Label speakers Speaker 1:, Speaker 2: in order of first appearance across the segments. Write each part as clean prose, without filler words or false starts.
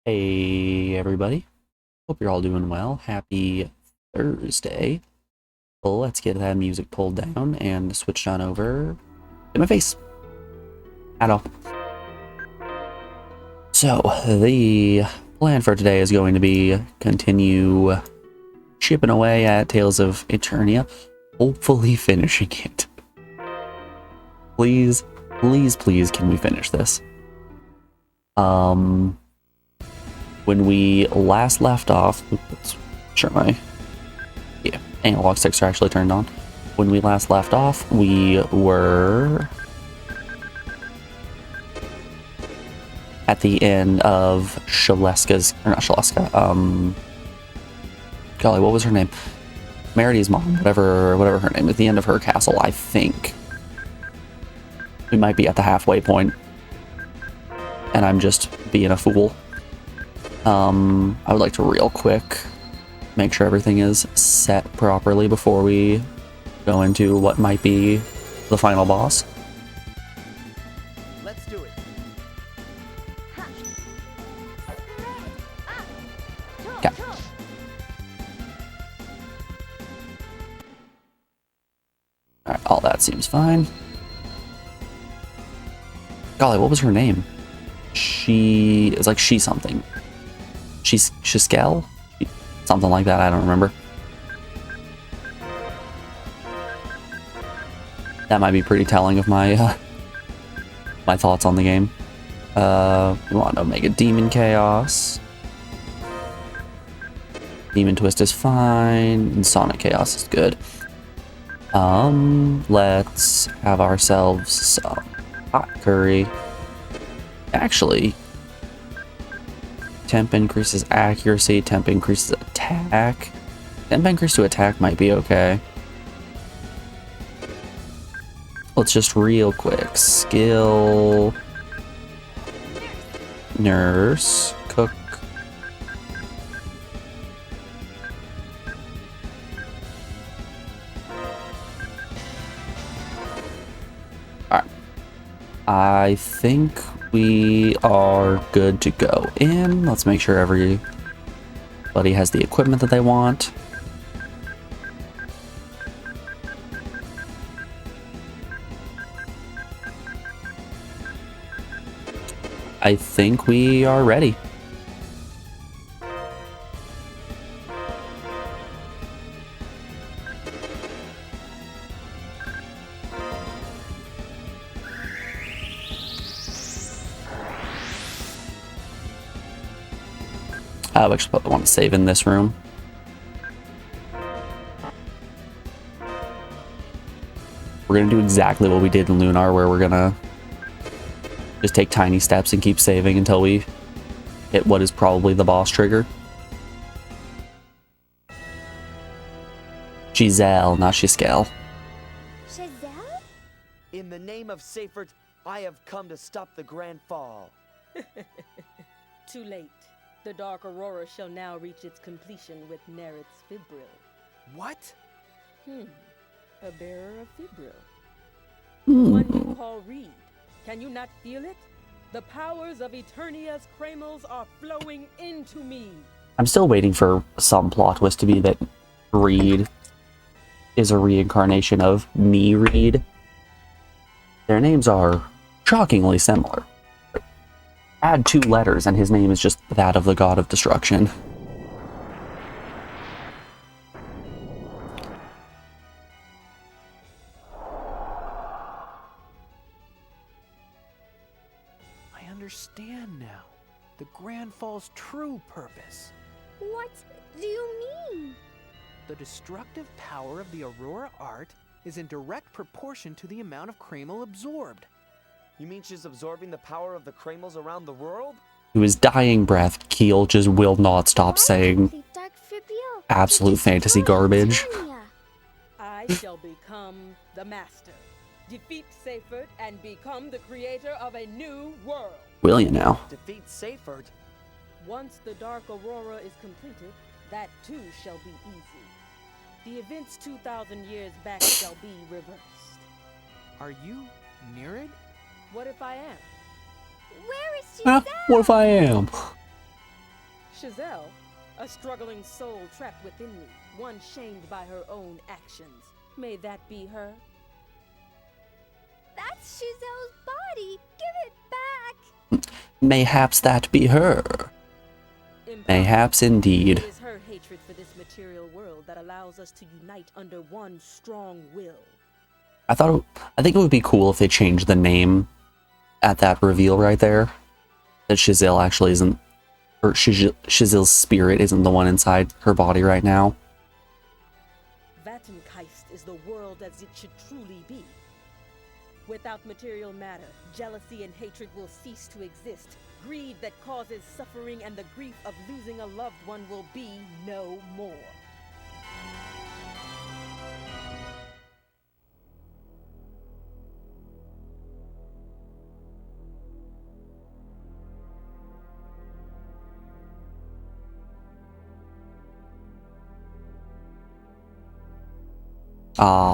Speaker 1: Hey everybody, hope you're all doing well. Happy Thursday. Well, let's get that music pulled down and switched on over to my face. At all. So, the plan for today is going to be continue chipping away at Tales of Eternia, hopefully finishing it. Please, please, please, can we finish this? When we last left off, let's sure my analog sticks are actually turned on. When we last left off, we were at the end of Shaleska's, or not Shaleska, golly, what was her name? Merity's mom, whatever her name, at the end of her castle, I think. We might be at the halfway point, and I'm just being a fool. I would like to real quick make sure everything is set properly before we go into what might be the final boss.
Speaker 2: Let's do it.
Speaker 1: Okay. Alright, all that seems fine. Golly, what was her name? It's like she something. Shiskel? Something like that, I don't remember. That might be pretty telling of my my thoughts on the game. We want Omega Demon Chaos. Demon Twist is fine, and Sonic Chaos is good. Let's have ourselves some hot curry. Actually, temp increases accuracy, temp increases attack. Temp increase to attack might be okay. Let's just real quick. Skill. Nurse. Cook. Alright. I think we are good to go in. Let's make sure everybody has the equipment that they want. I think we are ready. I actually probably want to save in this room. We're going to do exactly what we did in Lunar, where we're going to just take tiny steps and keep saving until we hit what is probably the boss trigger. Giselle, not Shiskel.
Speaker 3: Giselle?
Speaker 2: In the name of Seyfert, I have come to stop the Grand Fall.
Speaker 4: Too late. The Dark Aurora shall now reach its completion with Nereid's Fibril.
Speaker 2: What?
Speaker 4: A bearer of Fibril. The one you call Reed. Can you not feel it? The powers of Eternia's Kremls are flowing into me.
Speaker 1: I'm still waiting for some plot twist to be that Reed is a reincarnation of me, Reed. Their names are shockingly similar. Add 2 letters and his name is just that of the god of destruction.
Speaker 2: I understand now. The Grand Fall's true purpose.
Speaker 3: What do you mean?
Speaker 5: The destructive power of the Aurora art is in direct proportion to the amount of Kreml absorbed.
Speaker 2: You mean she's absorbing the power of the Kremls around the world?
Speaker 1: To his dying breath, Keel just will not stop saying
Speaker 3: The Dark Fibril
Speaker 1: absolute
Speaker 3: to
Speaker 1: fantasy
Speaker 3: destroy
Speaker 1: garbage.
Speaker 3: Eternia.
Speaker 4: I shall become the master. Defeat Seyfert and become the creator of a new world.
Speaker 1: Will you now?
Speaker 2: Defeat Seyfert?
Speaker 4: Once the Dark Aurora is completed, that too shall be easy. The events 2,000 years back shall be reversed.
Speaker 5: Are you Nereid?
Speaker 4: What if I am?
Speaker 3: Where is
Speaker 1: Huh?
Speaker 3: Giselle?
Speaker 1: What if I am?
Speaker 4: Giselle, a struggling soul trapped within me, one shamed by her own actions. May that be her?
Speaker 3: That's Giselle's body. Give it back.
Speaker 1: Mayhaps that be her. Mayhaps indeed.
Speaker 4: It is her hatred for this material world that allows us to unite under one strong will.
Speaker 1: I think it would be cool if they changed the name at that reveal right there. That Giselle actually isn't, or Giselle's spirit isn't the one inside her body right now.
Speaker 4: Vattengeist is the world as it should truly be. Without material matter, jealousy and hatred will cease to exist. Greed that causes suffering and the grief of losing a loved one will be no more.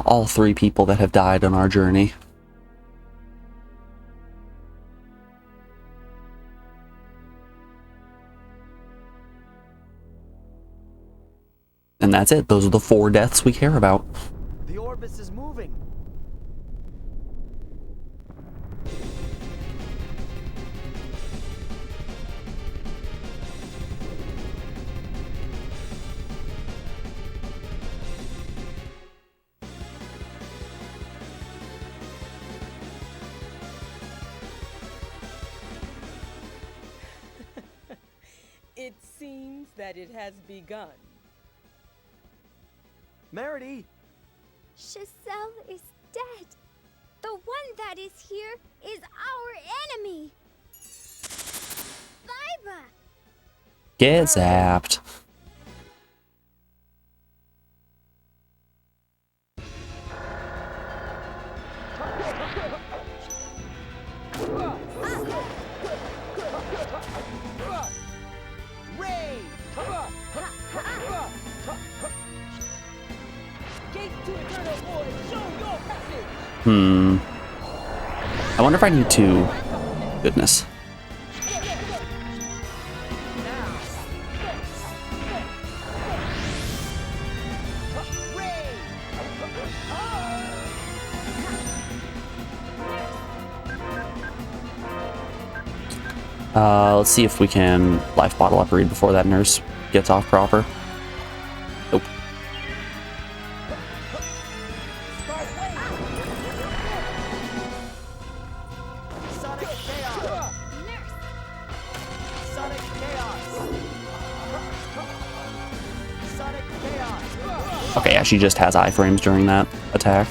Speaker 1: All 3 people that have died on our journey. And that's it. Those are the 4 deaths we care about.
Speaker 2: The Orbis is moving.
Speaker 4: It seems that it has begun.
Speaker 2: Meredy!
Speaker 3: Giselle is dead. The one that is here is our enemy. Viva!
Speaker 1: Get zapped.
Speaker 2: Ray!
Speaker 4: Gate to eternal void, show your passage!
Speaker 1: I wonder if I need to... Goodness. Let's see if we can life bottle up Reed before that nurse gets off proper. Nope.
Speaker 2: Sonic Chaos! Sonic Chaos! Sonic Chaos!
Speaker 1: Okay, yeah, she just has iframes during that attack.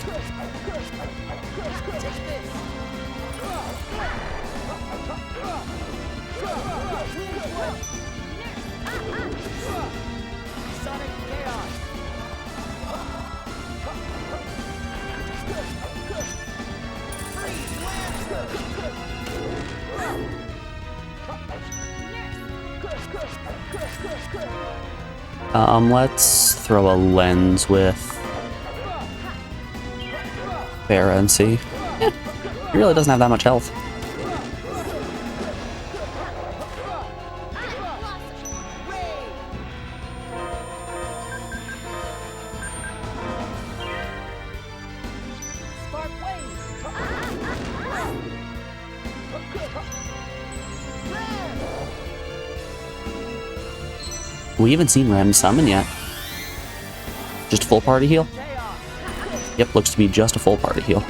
Speaker 2: Sonic Chaos!
Speaker 1: Let's throw a lens with Farah and see. He really doesn't have that much health.
Speaker 4: Spark
Speaker 1: We haven't seen Rem summon yet. Just a full party heal? Yep, looks to be just a full party heal.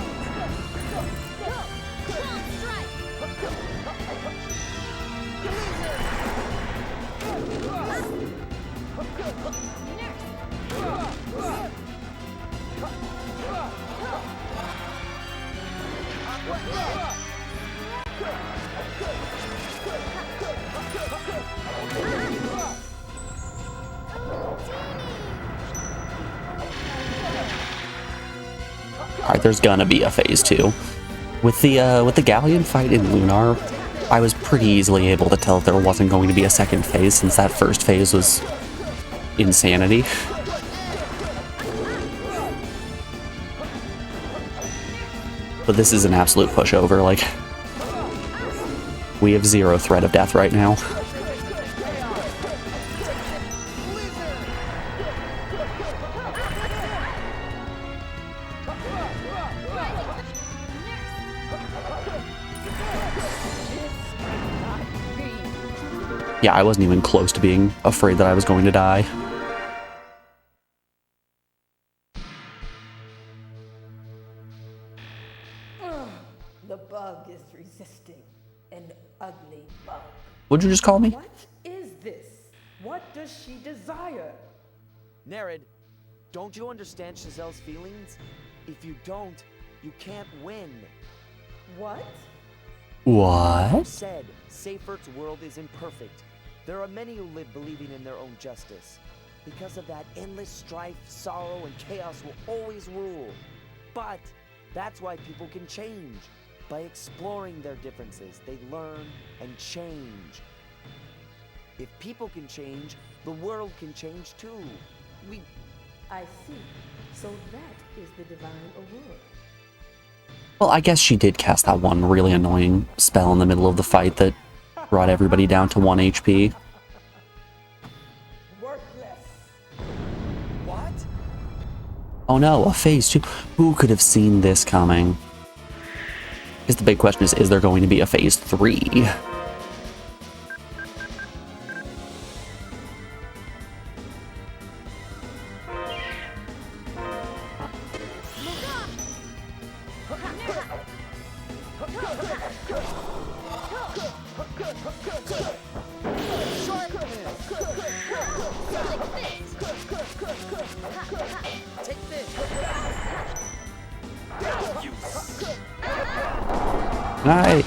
Speaker 1: Alright, there's gonna be a phase 2. With the Galleon fight in Lunar, I was pretty easily able to tell there wasn't going to be a second phase since that first phase was insanity. But this is an absolute pushover, like, we have zero threat of death right now. Yeah, I wasn't even close to being afraid that I was going to die.
Speaker 4: The bug is resisting. An ugly bug.
Speaker 1: What'd you just call me?
Speaker 4: What is this? What does she desire?
Speaker 6: Nerid, don't you understand Chazelle's feelings? If you don't, you can't win.
Speaker 4: What?
Speaker 1: What?
Speaker 6: Said, Seyfert's world is imperfect. There are many who live believing in their own justice. Because of that, endless strife, sorrow, and chaos will always rule. But that's why people can change. By exploring their differences, they learn and change. If people can change, the world can change too.
Speaker 4: I see. So that is the divine aurora.
Speaker 1: Well, I guess she did cast that one really annoying spell in the middle of the fight that brought everybody down to 1 HP.
Speaker 4: Worthless.
Speaker 6: What?
Speaker 1: Oh no, a phase 2. Who could have seen this coming? I guess the big question is there going to be a phase 3?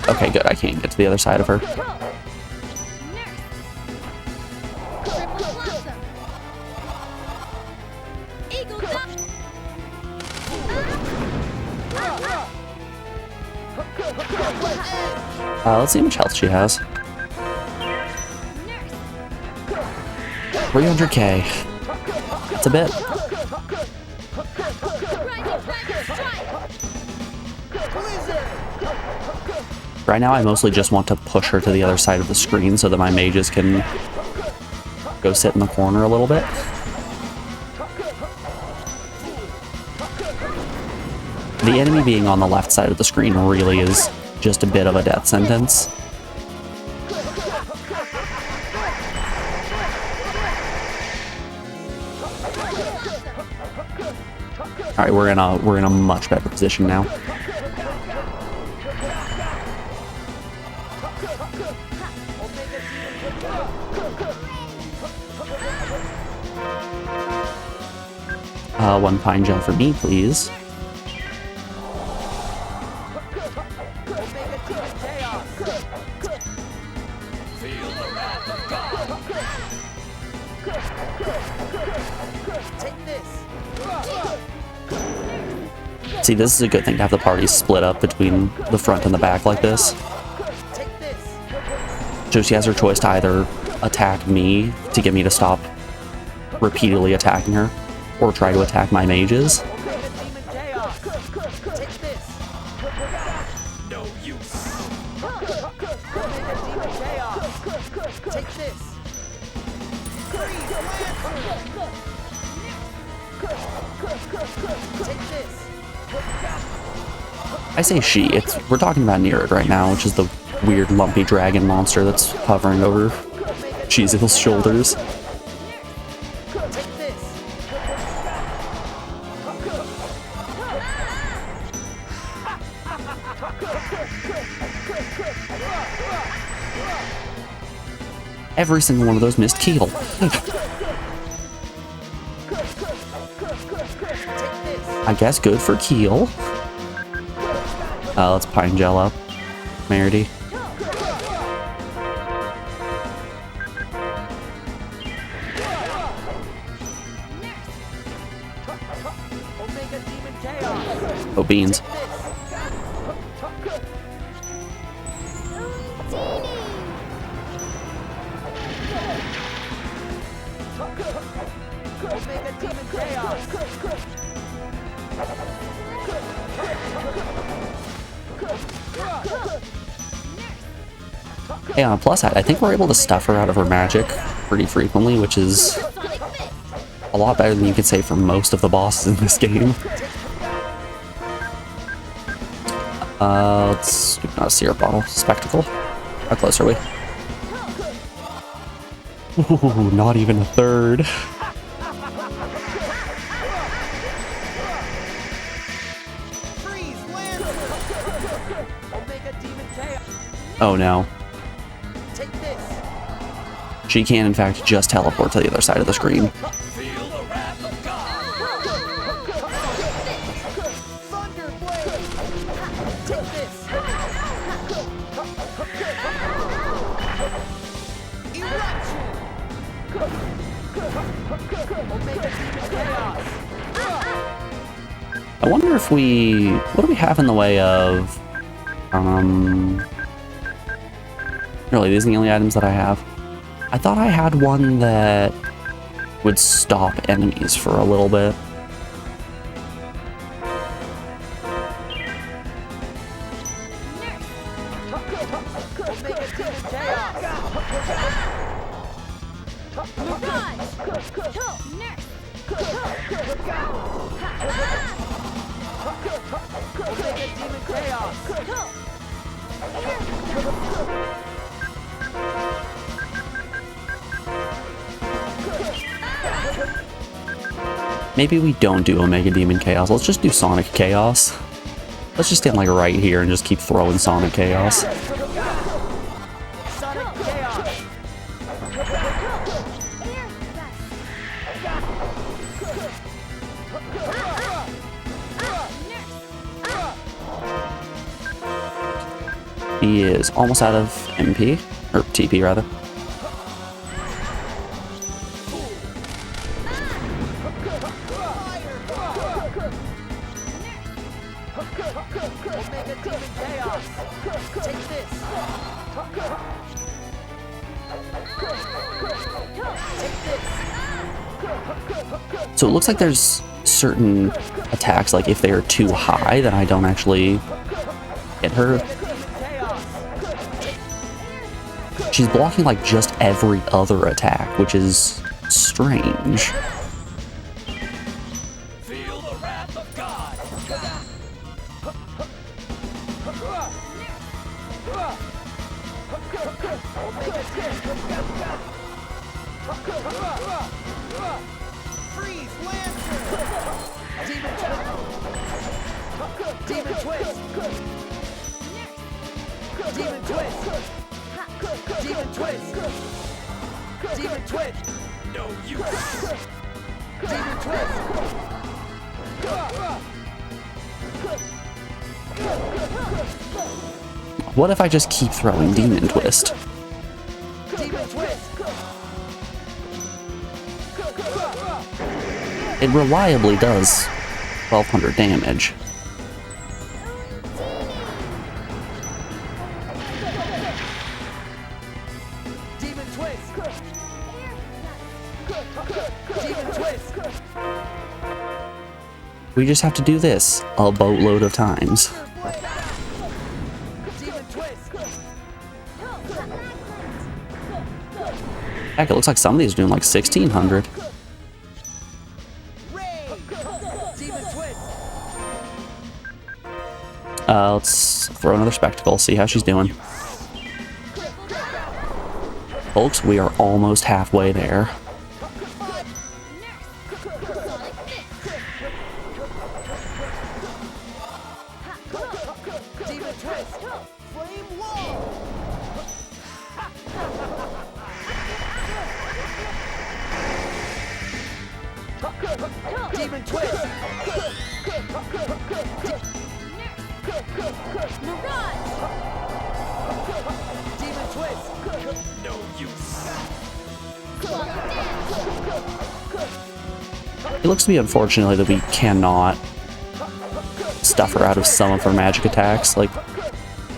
Speaker 1: Okay, good. I can't get to the other side of her. Let's see how much health she has. 300k. That's a bit. Right now, I mostly just want to push her to the other side of the screen so that my mages can go sit in the corner a little bit. The enemy being on the left side of the screen really is just a bit of a death sentence. All right, we're in a much better position now. One pine gel for me, please. See, this is a good thing to have the party split up between the front and the back like this. So she has her choice to either attack me to get me to stop repeatedly attacking her, or try to attack my mages. I say she, we're talking about Nerid right now, which is the weird lumpy dragon monster that's hovering over Cheezil's shoulders. Every single one of those missed Keel. I guess good for Keel. Let's pine gel up. Merity. Oh, beans. Hey, on a plus side, I think we're able to stuff her out of her magic pretty frequently, which is a lot better than you could say for most of the bosses in this game. Let's not a syrup bottle. Spectacle. How close are we? Ooh, not even a third.
Speaker 5: Freeze, Lancer!
Speaker 6: Omega Demon Chaos!
Speaker 1: Oh no.
Speaker 6: Take this!
Speaker 1: She can, in fact, just teleport to the other side of the screen.
Speaker 6: Feel the wrath of God!
Speaker 5: Thunder Blade!
Speaker 6: Take this!
Speaker 5: Eruption!
Speaker 6: Omega Demon Chaos!
Speaker 1: I wonder if we... What do we have in the way of... Really, these are the only items that I have. I thought I had one that would stop enemies for a little bit.
Speaker 6: Omega Demon Chaos! Omega Demon Chaos!
Speaker 1: Maybe we don't do Omega Demon Chaos. Let's just do Sonic Chaos. Let's just stand like right here and just keep throwing Sonic Chaos.
Speaker 6: Sonic Chaos!
Speaker 1: He is almost out of MP, or TP rather.
Speaker 6: Omega Demon Chaos! Take this! Take this!
Speaker 1: So it looks like there's certain attacks, like if they are too high, then I don't actually hit her. She's blocking like just every other attack, which is strange.
Speaker 6: Feel the wrath of God!
Speaker 5: Freeze, Lancer!
Speaker 6: Demon Twist! Demon Twist! Demon Twist! Demon Twist! No use! Demon Twist!
Speaker 1: What if I just keep throwing Demon Twist?
Speaker 6: Demon Twist!
Speaker 1: It reliably does 1200 damage.
Speaker 6: Demon Twist! Demon Twist!
Speaker 1: We just have to do this a boatload of times.
Speaker 6: Demon Twist!
Speaker 1: Heck, it looks like some of these are doing like 1600.
Speaker 6: Demon Twist!
Speaker 1: Let's throw another spectacle, see how she's doing. Folks, we are almost halfway there.
Speaker 6: Demon Twist!
Speaker 5: Flame Wall!
Speaker 6: Demon Twist! Demon Twist! No use!
Speaker 1: It looks to me, unfortunately, that we cannot stuff her out of some of her magic attacks. Like,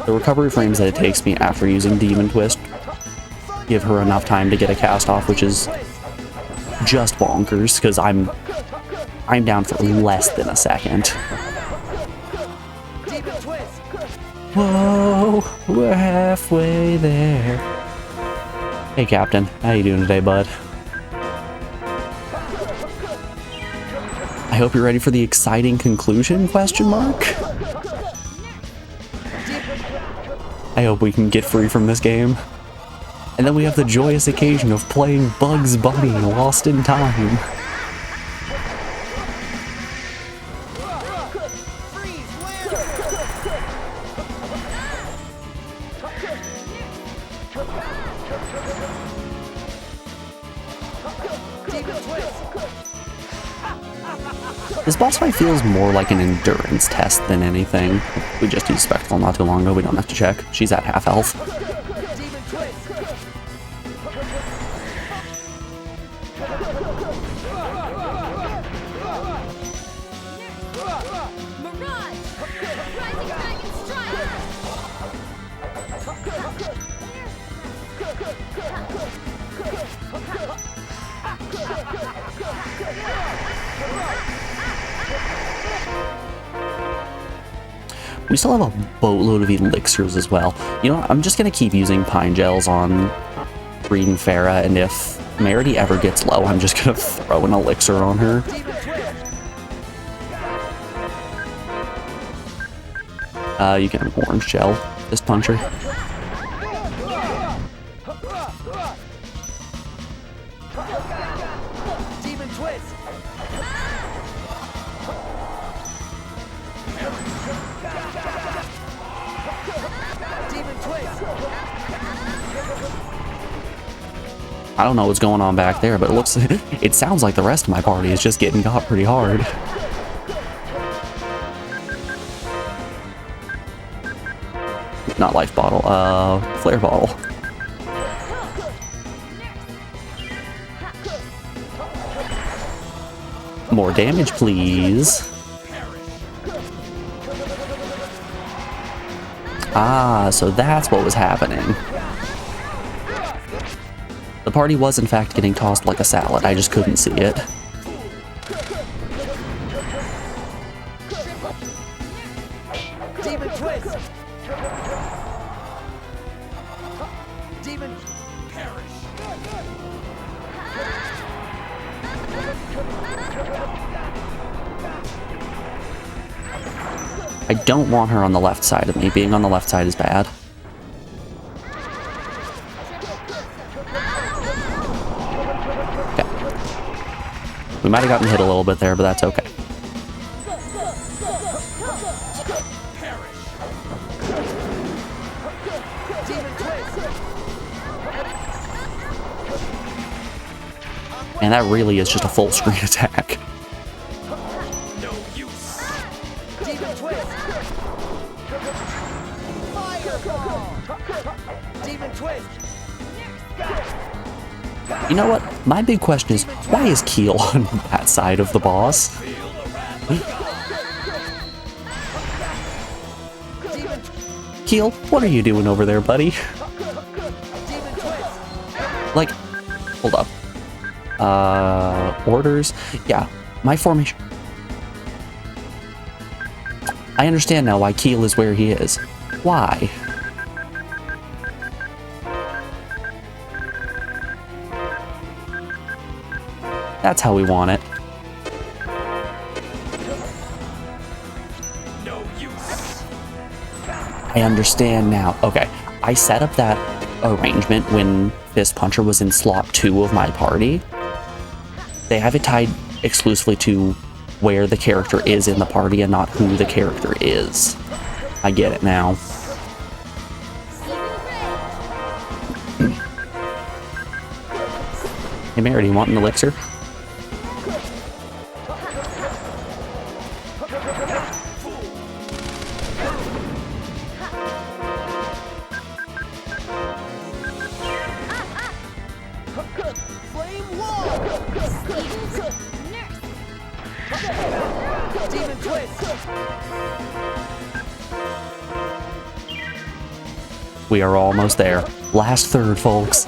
Speaker 1: the recovery frames that it takes me after using Demon Twist give her enough time to get a cast off, which is just bonkers, because I'm down for less than a second.
Speaker 6: Demon Twist!
Speaker 1: Whoa, we're halfway there. Hey, Captain. How you doing today, bud? I hope you're ready for the exciting conclusion, question mark? I hope we can get free from this game. And then we have the joyous occasion of playing Bugs Bunny Lost in Time. This boss fight feels more like an endurance test than anything. We just used Spectacle not too long ago, we don't have to check. She's at half health. We still have a boatload of elixirs as well. You know what? I'm just going to keep using pine gels on Reed and Farah, and if Merity ever gets low, I'm just going to throw an elixir on her. You can have an orange gel, Fist Puncher. I don't know what's going on back there, but it sounds like the rest of my party is just getting got pretty hard. Not life bottle, flare bottle. More damage, please. Ah, so that's what was happening. The party was in fact getting tossed like a salad, I just couldn't see it.
Speaker 6: Demon twist! Demon perish!
Speaker 1: I don't want her on the left side of me. Being on the left side is bad. We might have gotten hit a little bit there, but that's okay. And that really is just a full screen attack.
Speaker 6: No use! Demon twist! Fireball! Demon twist!
Speaker 1: You know what? My big question is, why is Keel on that side of the boss? Keel, what are you doing over there, buddy? Like, hold up. Orders? Yeah, my formation. I understand now why Keel is where he is. Why? That's how we want it.
Speaker 6: No use!
Speaker 1: I understand now. Okay, I set up that arrangement when Fist Puncher was in slot 2 of my party. They have it tied exclusively to where the character is in the party and not who the character is. I get it now. Hey Mary, do you want an elixir? We are almost there. Last third, folks.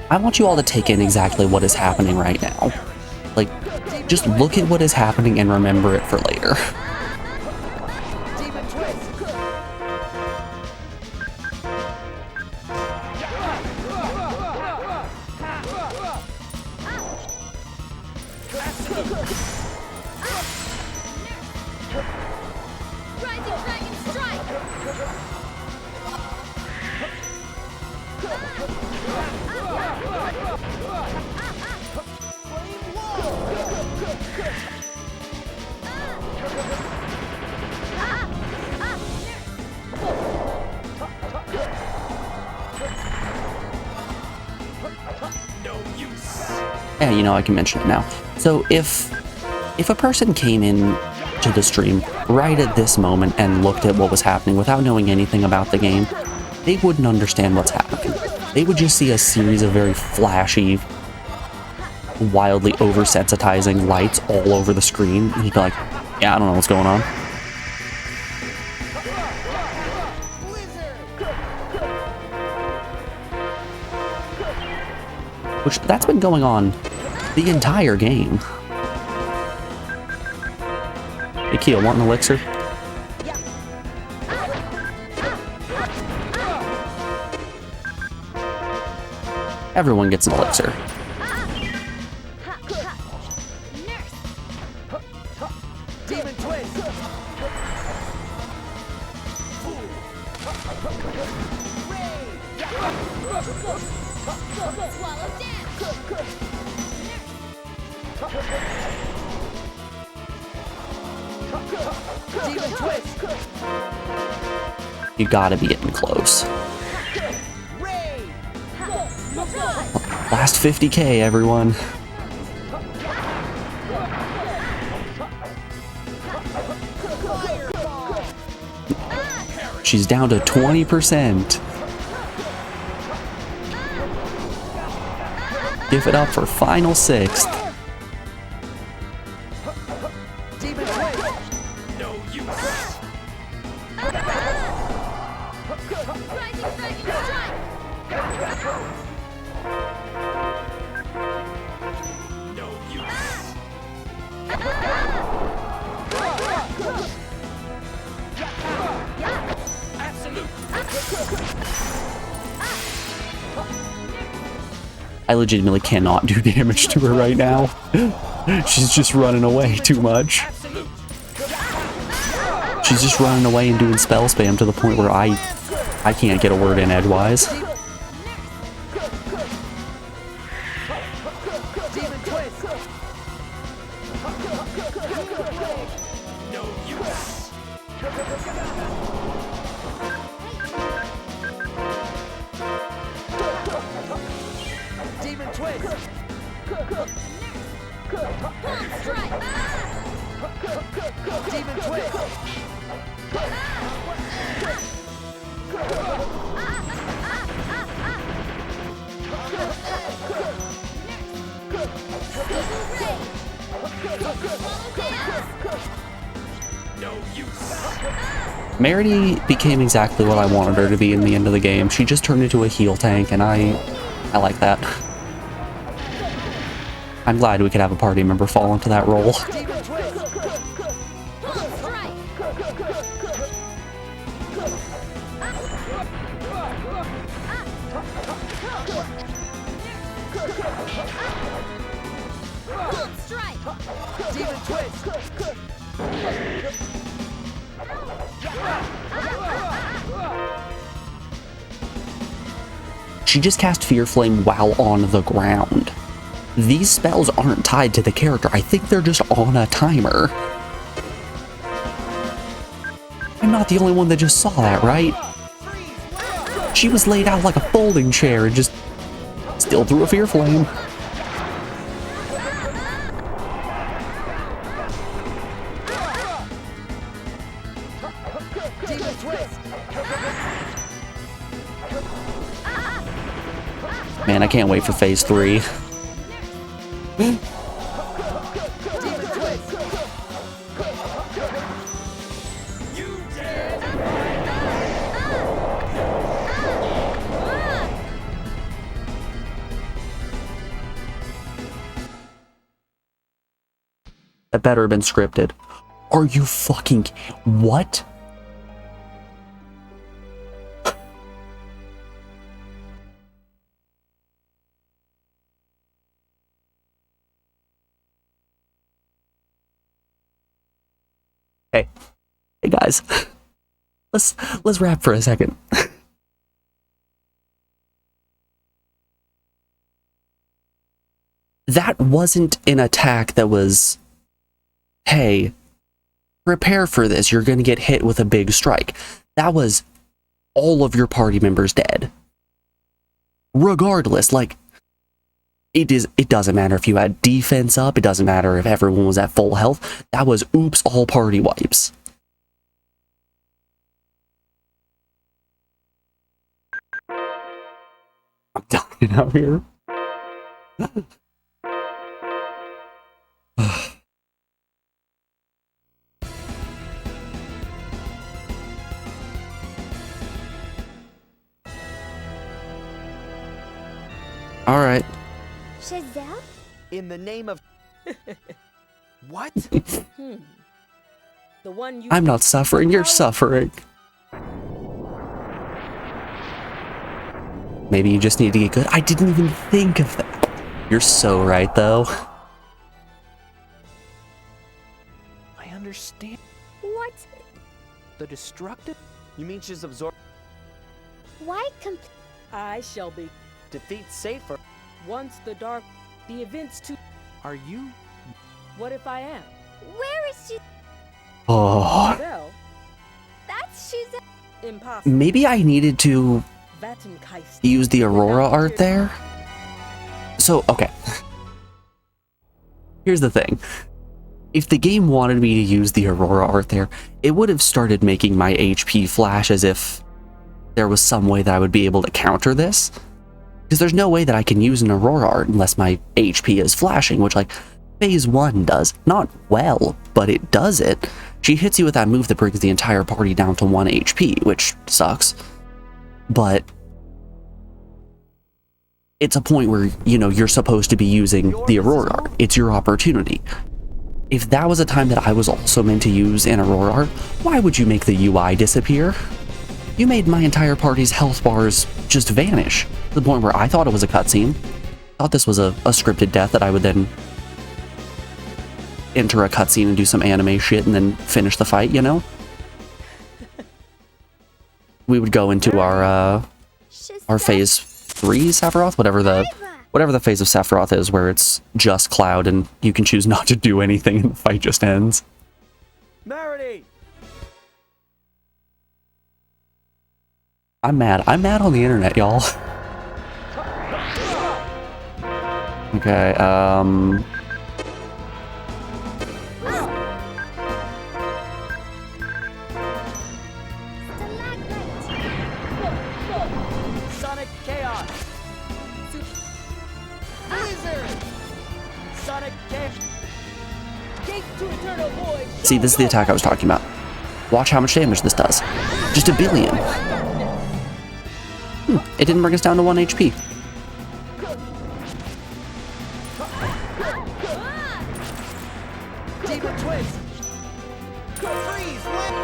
Speaker 1: I want you all to take in exactly what is happening right now. Like, just look at what is happening and remember it for later. Yeah, you know, I can mention it now. So if a person came in to the stream right at this moment and looked at what was happening without knowing anything about the game, they wouldn't understand what's happening. They would just see a series of very flashy, wildly oversensitizing lights all over the screen, and he'd be like, yeah, I don't know what's going on. Which, that's been going on the entire game. Hey, Keel, want an elixir? Everyone gets an elixir. You gotta be getting close. Last 50k, everyone. She's down to 20%. Give it up for final 6th. I legitimately cannot do damage to her right now. She's just running away too much. She's just running away and doing spell spam to the point where I can't get a word in edgewise. Merity became exactly what I wanted her to be in the end of the game. She just turned into a heal tank, and I like that. I'm glad we could have a party member fall into that role. She just cast Fear Flame while on the ground. These spells aren't tied to the character. I think they're just on a timer. I'm not the only one that just saw that, right? She was laid out like a folding chair and just still threw a Fear Flame. Man, I can't wait for phase 3. That better have been scripted. Are you fucking... What? Hey guys, let's rap for a second. That wasn't an attack that was, hey, prepare for this, you're gonna get hit with a big strike. That was all of your party members dead. Regardless, like, It doesn't matter if you had defense up. It doesn't matter if everyone was at full health. That was oops, all party wipes. I'm dying out here. All right.
Speaker 3: Giselle?
Speaker 6: In the name of...
Speaker 5: What?
Speaker 4: The one you...
Speaker 1: I'm not suffering, you're suffering. Maybe you just need to get good. I didn't even think of that. You're so right, though.
Speaker 5: I understand.
Speaker 3: What?
Speaker 5: The destructive...
Speaker 6: You mean she's absorbed...
Speaker 3: Why
Speaker 4: I shall be.
Speaker 6: Defeat safer.
Speaker 4: Once the dark... The events to...
Speaker 5: Are you...
Speaker 4: What if I am?
Speaker 3: Where is she?
Speaker 1: Oh.
Speaker 4: Giselle?
Speaker 3: That's Giselle.
Speaker 4: Impossible.
Speaker 1: Maybe I needed to
Speaker 4: Vattenkeist.
Speaker 1: use the Aurora art there. So, okay. Here's the thing. If the game wanted me to use the Aurora art there, it would have started making my HP flash as if there was some way that I would be able to counter this. Because there's no way that I can use an Aurora art unless my HP is flashing, which, like, Phase 1 does. Not well, but it does it. She hits you with that move that brings the entire party down to 1 HP, which sucks. But it's a point where, you know, you're supposed to be using the Aurora art. It's your opportunity. If that was a time that I was also meant to use an Aurora art, why would you make the UI disappear? You made my entire party's health bars just vanish, to the point where I thought it was a cutscene. Thought this was a scripted death that I would then enter a cutscene and do some anime shit and then finish the fight, you know? We would go into our phase 3 Sephiroth, whatever the phase of Sephiroth is, where it's just Cloud and you can choose not to do anything and the fight just ends.
Speaker 6: Marity!
Speaker 1: I'm mad. I'm mad on the internet, y'all. Okay,
Speaker 6: Sonic Chaos! Blizzard! Sonic Chaos!
Speaker 4: Gate to eternal void.
Speaker 1: see, this is the attack I was talking about. Watch how much damage this does. Just 1 billion. It didn't bring us down to 1 HP.
Speaker 6: Deeper Twist! Freeze! Win!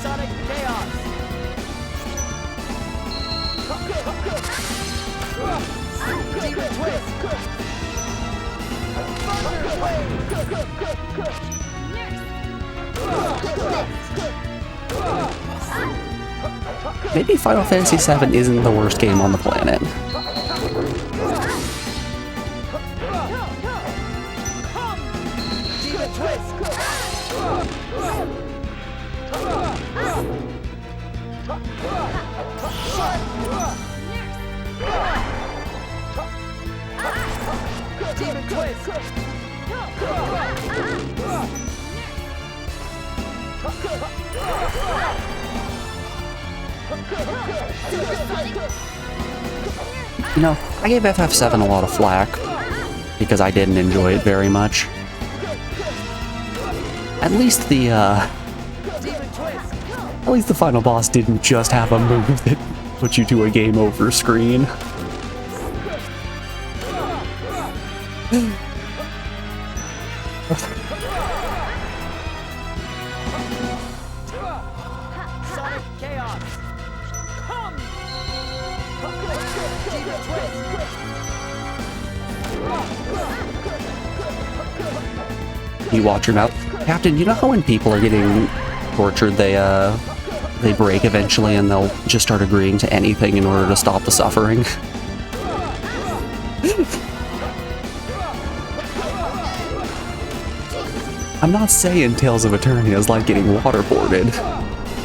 Speaker 6: Sonic Chaos! Deeper Twist! Thunder Wave!
Speaker 1: Maybe Final Fantasy VII isn't the worst game on the planet.
Speaker 6: Deeper Twist! Deeper Twist!
Speaker 1: You know, I gave FF7 a lot of flack because I didn't enjoy it very much. At least the final boss didn't just have a move that put you to a game over screen.
Speaker 6: Sonic Chaos! Come! Deeper Twist!
Speaker 1: You watch your mouth. Captain, you know how when people are getting tortured, they break eventually and they'll just start agreeing to anything in order to stop the suffering? I'm not saying Tales of Eternia is like getting waterboarded,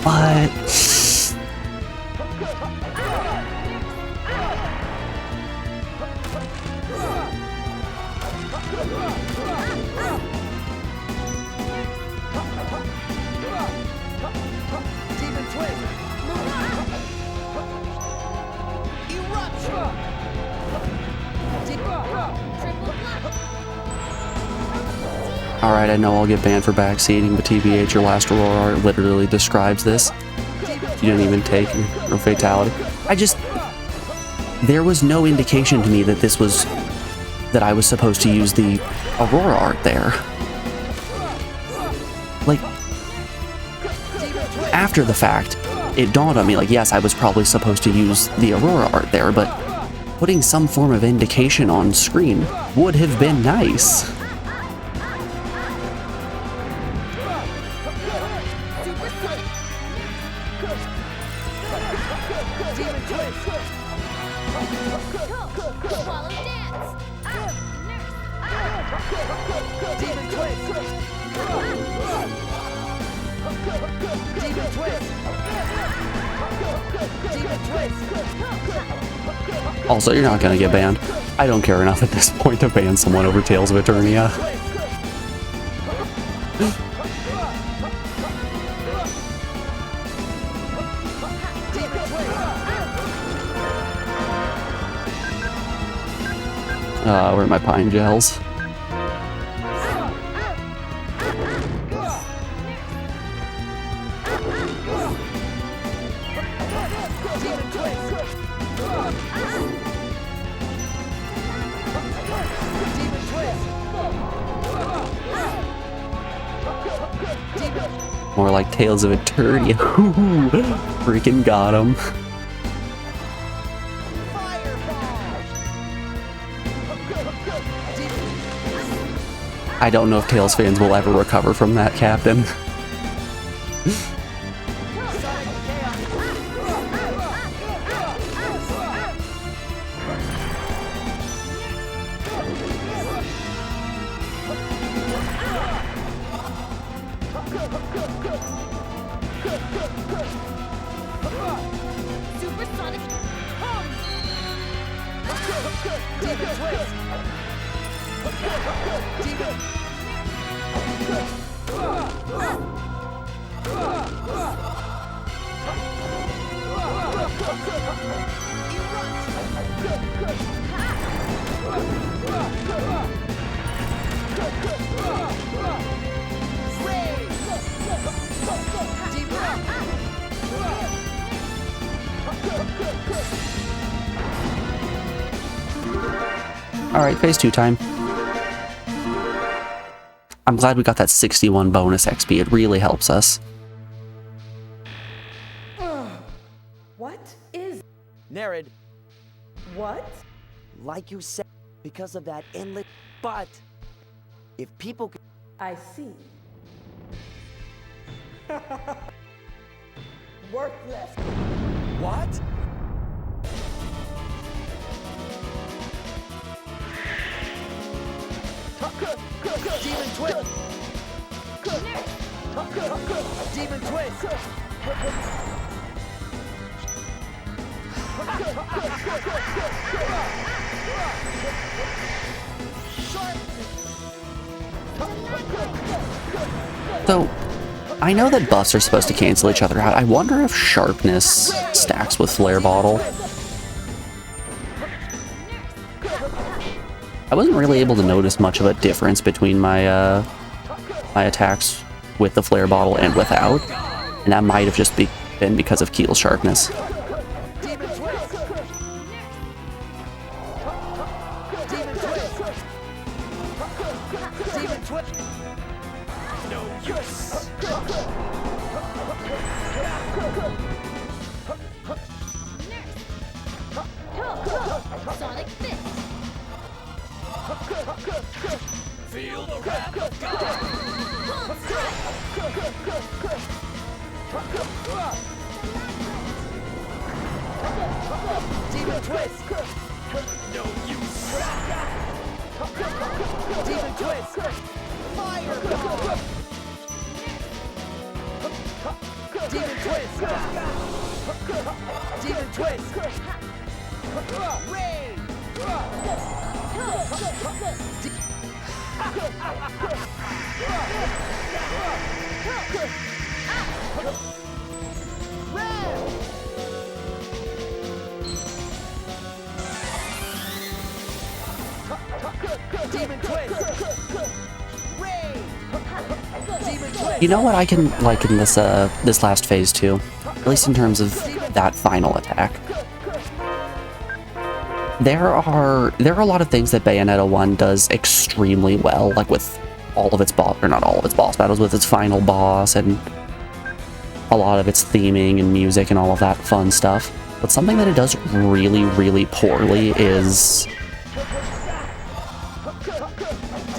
Speaker 1: but... Alright, I know I'll get banned for backseating, but TBH, your last Aurora art literally describes this. You didn't even take a fatality. There was no indication to me that that I was supposed to use the Aurora art there. Like, after the fact, it dawned on me, like, yes, I was probably supposed to use the Aurora art there, but putting some form of indication on screen would have been nice. Also, you're not gonna get banned. I don't care enough at this point to ban someone over Tales of Eternia. Where are my pine gels? More like Tales of Eternia. Freaking got him. I don't know if Tales fans will ever recover from that, Captain. Alright, phase 2 time. I'm glad we got that 61 bonus XP. It really helps us.
Speaker 4: What is...
Speaker 6: Nerid,
Speaker 4: What?
Speaker 6: like you said, because of that endless... But, if people could...
Speaker 4: I see. Worthless.
Speaker 6: What? Demon Twist! Demon Twist!
Speaker 1: So, I know that buffs are supposed to cancel each other out. I wonder if sharpness stacks with Flare Bottle. I wasn't really able to notice much of a difference between my my attacks with the Flare Bottle and without, and that might have just been because of Keel's sharpness.
Speaker 3: Sonic Fist!
Speaker 7: Feel the wrath of God!
Speaker 6: Demon twist! No use! Demon twist! Fireball! Demon twist! Demon twist! Rain! Demon twist! Rain! Demon twist!
Speaker 1: You know what I can like in this this last phase too, at least in terms of that final attack. There are a lot of things that Bayonetta 1 does extremely well, like with all of its boss, or not all of its boss battles, with its final boss and a lot of its theming and music and all of that fun stuff. But something that it does really, really poorly is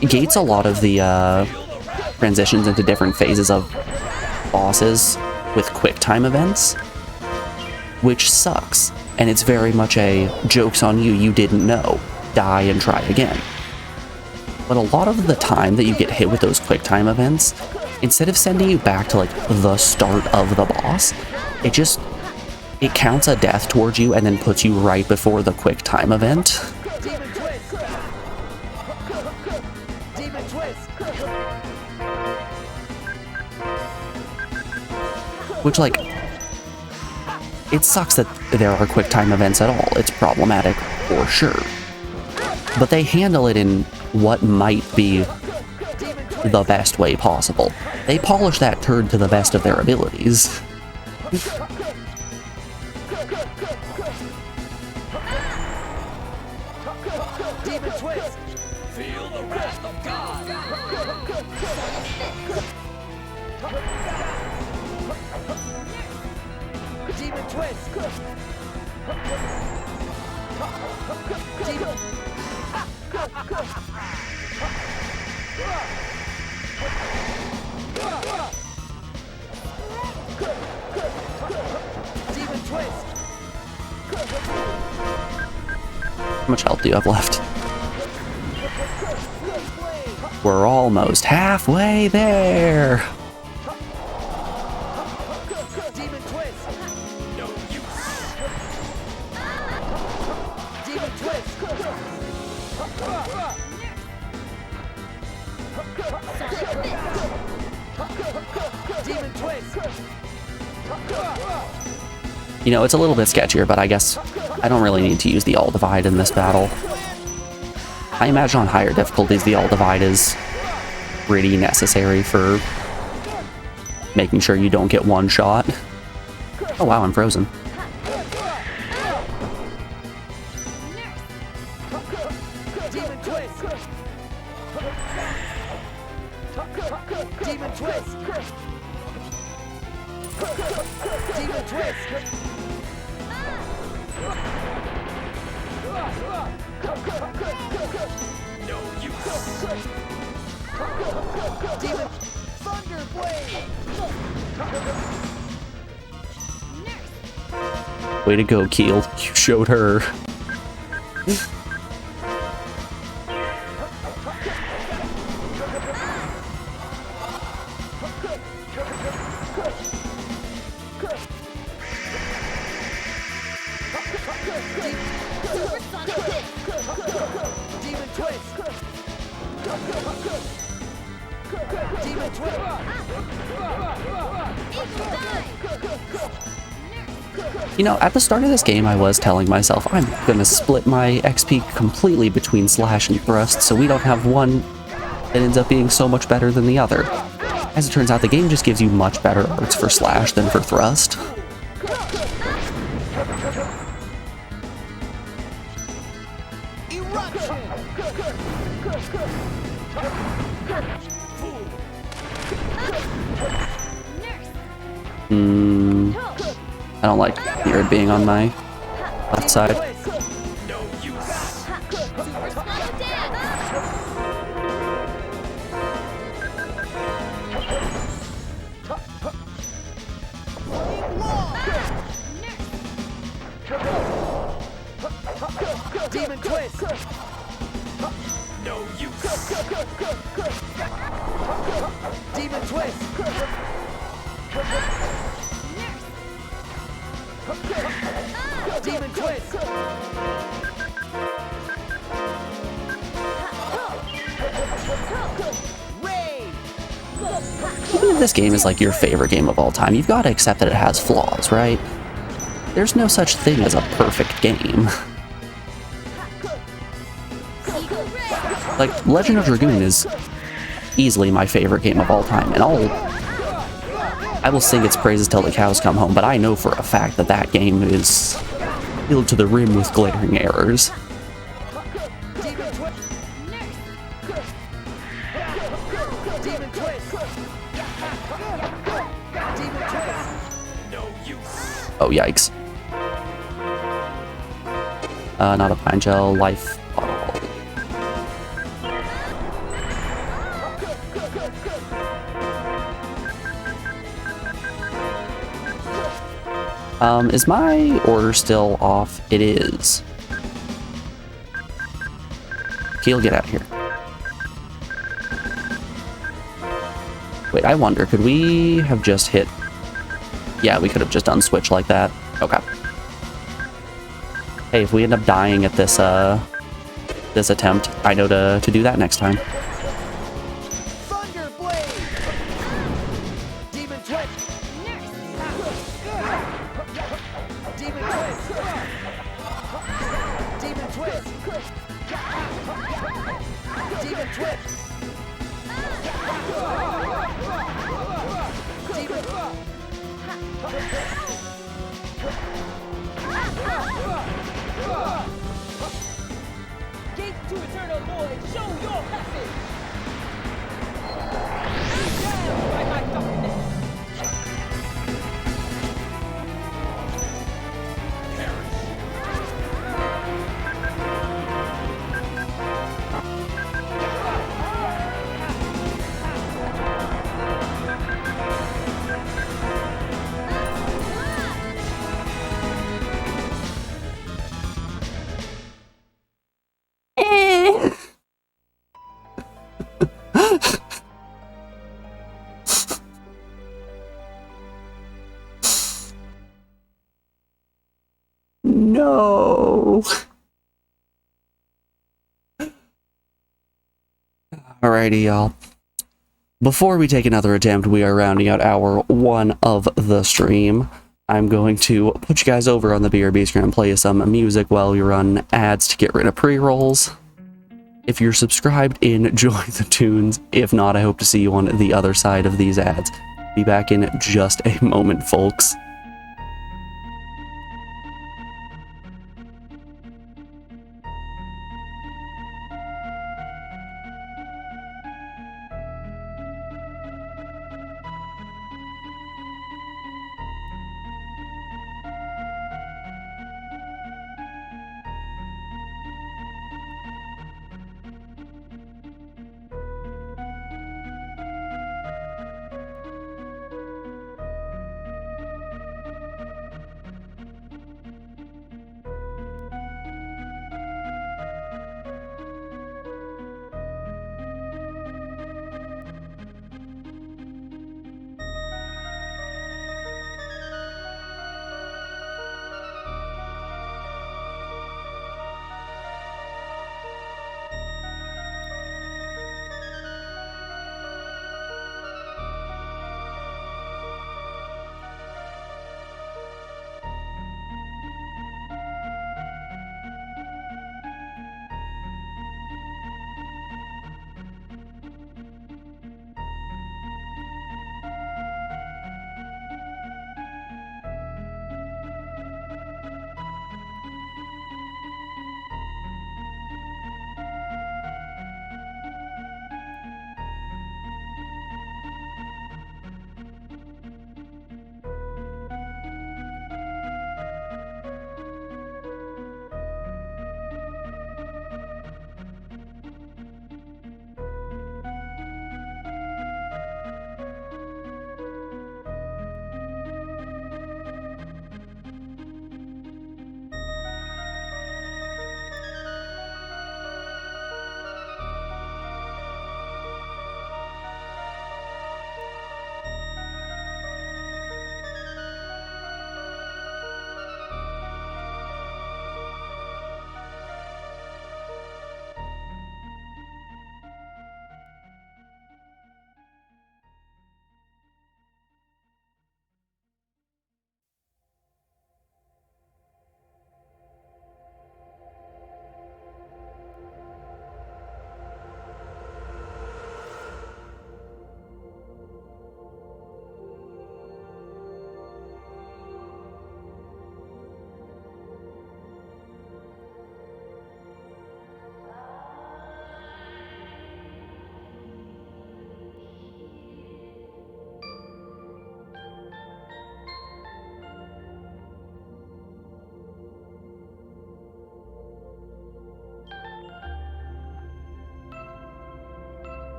Speaker 1: it gates a lot of the transitions into different phases of bosses with quick time events, which sucks. And it's very much a joke's on you, you didn't know, die and try again. But a lot of the time that you get hit with those quick time events, instead of sending you back to like the start of the boss, it counts a death towards you and then puts you right before the quick time event.
Speaker 6: Demon twist! Demon twist!
Speaker 1: Which, like, it sucks that there are quick time events at all. It's problematic for sure. But they handle it in what might be the best way possible. They polish that turd to the best of their abilities.
Speaker 6: Demon twist! Feel the wrath of God! Demon twist! Demon... Demon twist!
Speaker 1: How much health do you have left? We're almost halfway there!
Speaker 6: Demon twist! No use! Demon twist! Demon twist!
Speaker 1: You know, it's a little bit sketchier, but I guess I don't really need to use the All Divide in this battle. I imagine on higher difficulties, the All Divide is pretty necessary for making sure you don't get one shot. Oh wow, I'm frozen.
Speaker 6: Demon twist! Demon twist! Demon twist! No use! Demon Thunder Blade!
Speaker 1: Way to go, Keel. You showed her.
Speaker 6: Demon twist! Demon twist!
Speaker 1: You know, at the start of this game, I was telling myself, I'm gonna split my XP completely between Slash and Thrust, so we don't have one that ends up being so much better than the other. As it turns out, the game just gives you much better arts for Slash than for Thrust. I don't like Beard being on my left side.
Speaker 6: Demon twist.
Speaker 2: No use.
Speaker 6: Demon twist. Demon twist. Ray.
Speaker 1: Even if this game is like your favorite game of all time, you've got to accept that it has flaws, right? There's no such thing as a perfect game. Like, Legend of Dragoon is easily my favorite game of all time, and I will sing its praises till the cows come home, but I know for a fact that that game is filled to the rim with glaring errors. Oh, yikes. Not a pine gel, life bottle. Is my order still off? It is. Keel, get out of here. Wait, I wonder, could we have just hit... Yeah, we could have just done switch like that. Okay. Hey, if we end up dying at this, this attempt, I know to do that next time.
Speaker 6: Thunder blade. Demon twist. Demon twist. Demon twist. Demon twist.
Speaker 4: Gates to eternal void, show your passage! Down by my darkness!
Speaker 1: No. Alrighty, y'all. Before we take another attempt, we are rounding out hour 1 of the stream. I'm going to put you guys over on the BRB screen and play you some music while we run ads to get rid of pre-rolls. If you're subscribed, enjoy the tunes. If not, I hope to see you on the other side of these ads. Be back in just a moment, folks.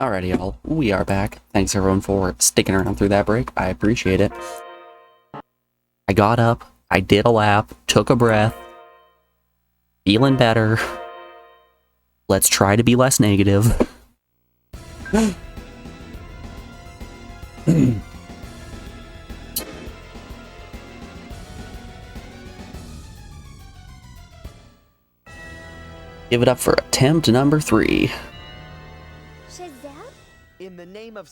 Speaker 1: Alrighty, y'all. We are back. Thanks everyone for sticking around through that break. I appreciate it. I got up, I did a lap, took a breath, feeling better. Let's try to be less negative. Give it up for attempt number 3.
Speaker 3: Shazam?
Speaker 6: In the name of...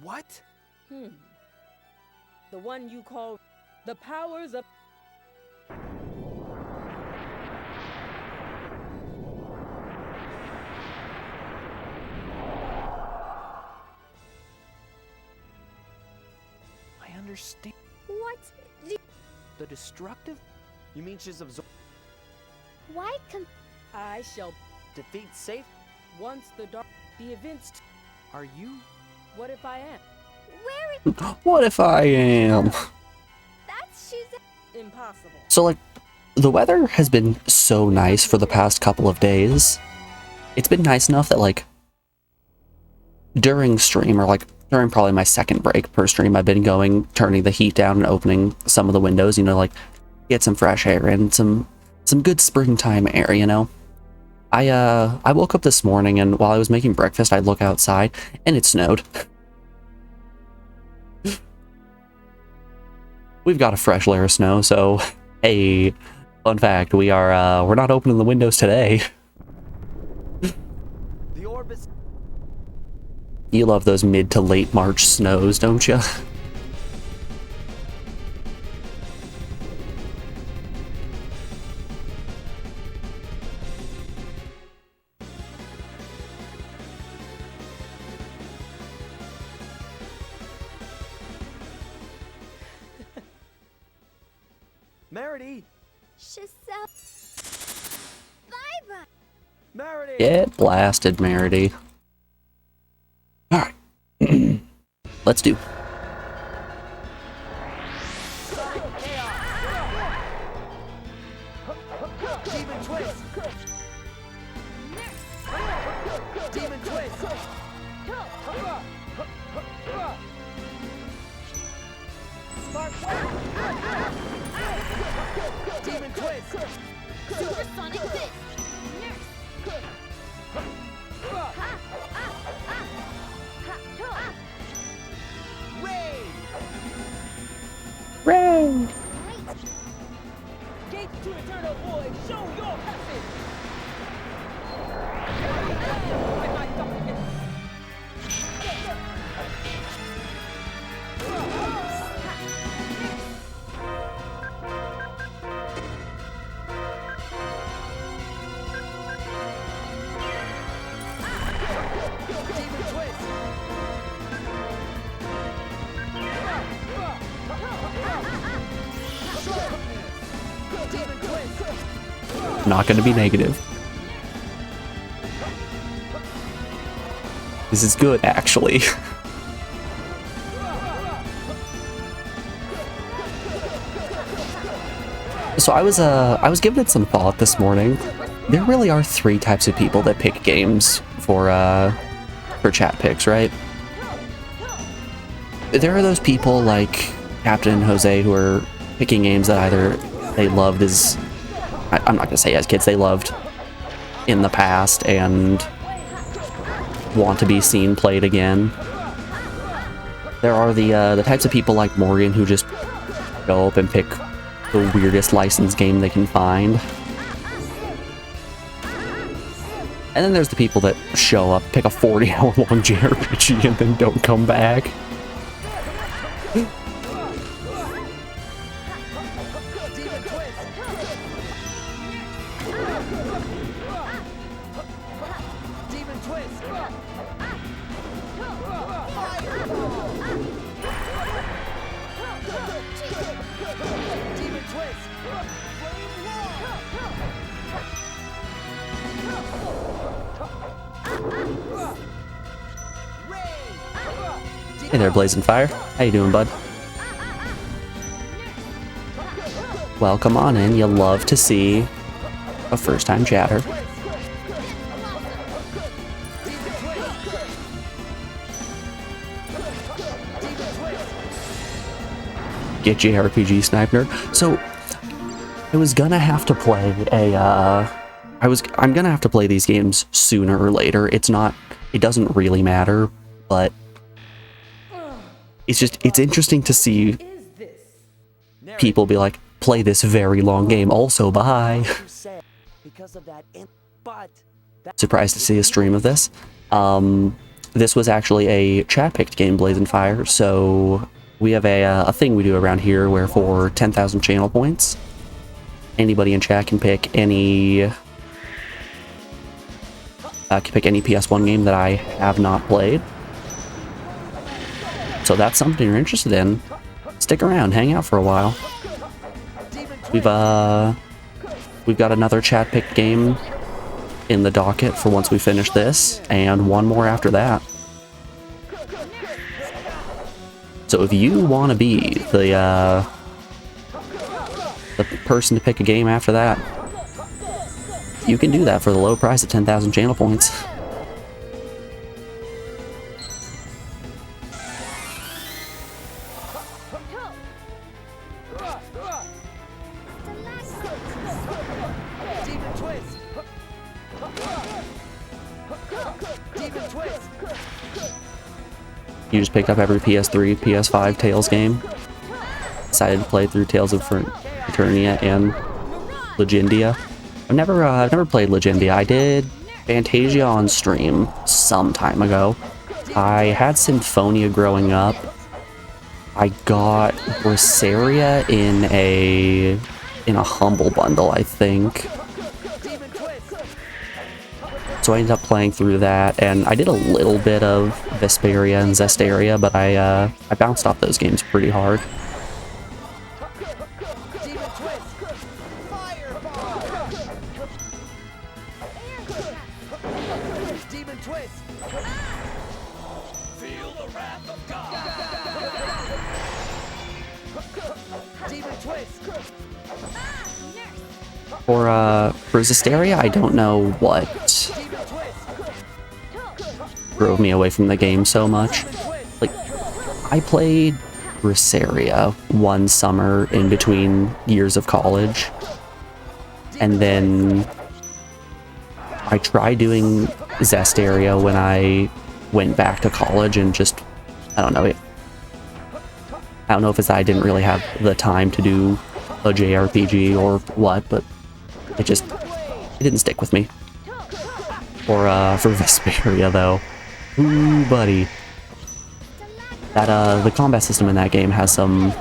Speaker 5: What?
Speaker 4: The one you call the powers of...
Speaker 5: I understand.
Speaker 3: What?
Speaker 5: The destructive?
Speaker 6: You mean she's absorbed...
Speaker 3: Why
Speaker 4: I shall
Speaker 6: Defeat safe?
Speaker 4: once the dark... The events...
Speaker 5: Are you?
Speaker 4: What if I am?
Speaker 3: Where is...
Speaker 1: What if I am?
Speaker 3: That's Shazam.
Speaker 4: Impossible.
Speaker 1: So, like, the weather has been so nice for the past couple of days. It's been nice enough that, like, during stream, or like, during probably my second break per stream, I've been turning the heat down and opening some of the windows, you know, like, get some fresh air and some good springtime air, you know? I woke up this morning, and while I was making breakfast, I'd look outside, and it snowed. We've got a fresh layer of snow, so hey, fun fact, we're not opening the windows today.
Speaker 6: The orb is...
Speaker 1: You love those mid to late March snows, don't you?
Speaker 6: Merity!
Speaker 3: Shazam. Bye-bye.
Speaker 6: Merity!
Speaker 1: Get blasted, Merity. Alright. Let's do.
Speaker 6: Demon twist! Demon twist! Spark Demon twist!
Speaker 3: Supersonic fist.
Speaker 6: Ray!
Speaker 1: Ray!
Speaker 4: Gates to eternal void, show your passage!
Speaker 6: Demon twist! Demon twist!
Speaker 1: Not gonna be negative. This is good, actually. So I was giving it some thought this morning. There really are 3 types of people that pick games for chat picks, right? There are those people like Captain and Jose who are picking games that either they loved as... I'm not gonna say as kids, they loved in the past and want to be seen played again. There are the types of people like Morgan who just go up and pick the weirdest licensed game they can find. And then there's the people that show up, pick a 40-hour-long JRPG, and then don't come back.
Speaker 6: Demon twist! Demon twist! Demon twist!
Speaker 1: Hey there, Blazing Fire. How you doing, bud? Well, come on in. You love to see a first-time chatter. Get JRPG Snipe Nerd. So, I was gonna have to play I'm gonna have to play these games sooner or later. It doesn't really matter, but it's interesting to see people be like, play this very long game, also bye. Surprised to see a stream of this. This was actually a chat-picked game, Blazing Fire, so we have a thing we do around here where for 10,000 channel points, anybody in chat can pick any PS1 game that I have not played. So that's something you're interested in. Stick around, hang out for a while. We've got another chat-picked game in the docket for once we finish this, and one more after that. So if you want to be the person to pick a game after that, you can do that for the low price of 10,000 channel points. You just picked up every PS3, PS5 Tales game. Decided to play through Tales of Eternia and Legendia. I've never played Legendia. I did Fantasia on stream some time ago. I had Symphonia growing up. I got Berseria in a Humble Bundle, I think. So I ended up playing through that, and I did a little bit of Vesperia and Zestaria, but I bounced off those games pretty hard. For Zestaria, I don't know what drove me away from the game so much. Like, I played Berseria one summer in between years of college, and then I tried doing Zestaria when I went back to college, and just, I don't know, I don't know if it's that I didn't really have the time to do a JRPG or what, but it didn't stick with me. For Vesperia though, ooh buddy, that the combat system in that game has some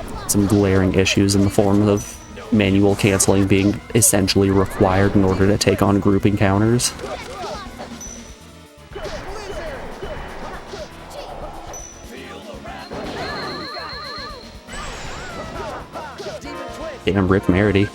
Speaker 1: glaring issues in the form of manual canceling being essentially required in order to take on group encounters. Damn, Rip Merity.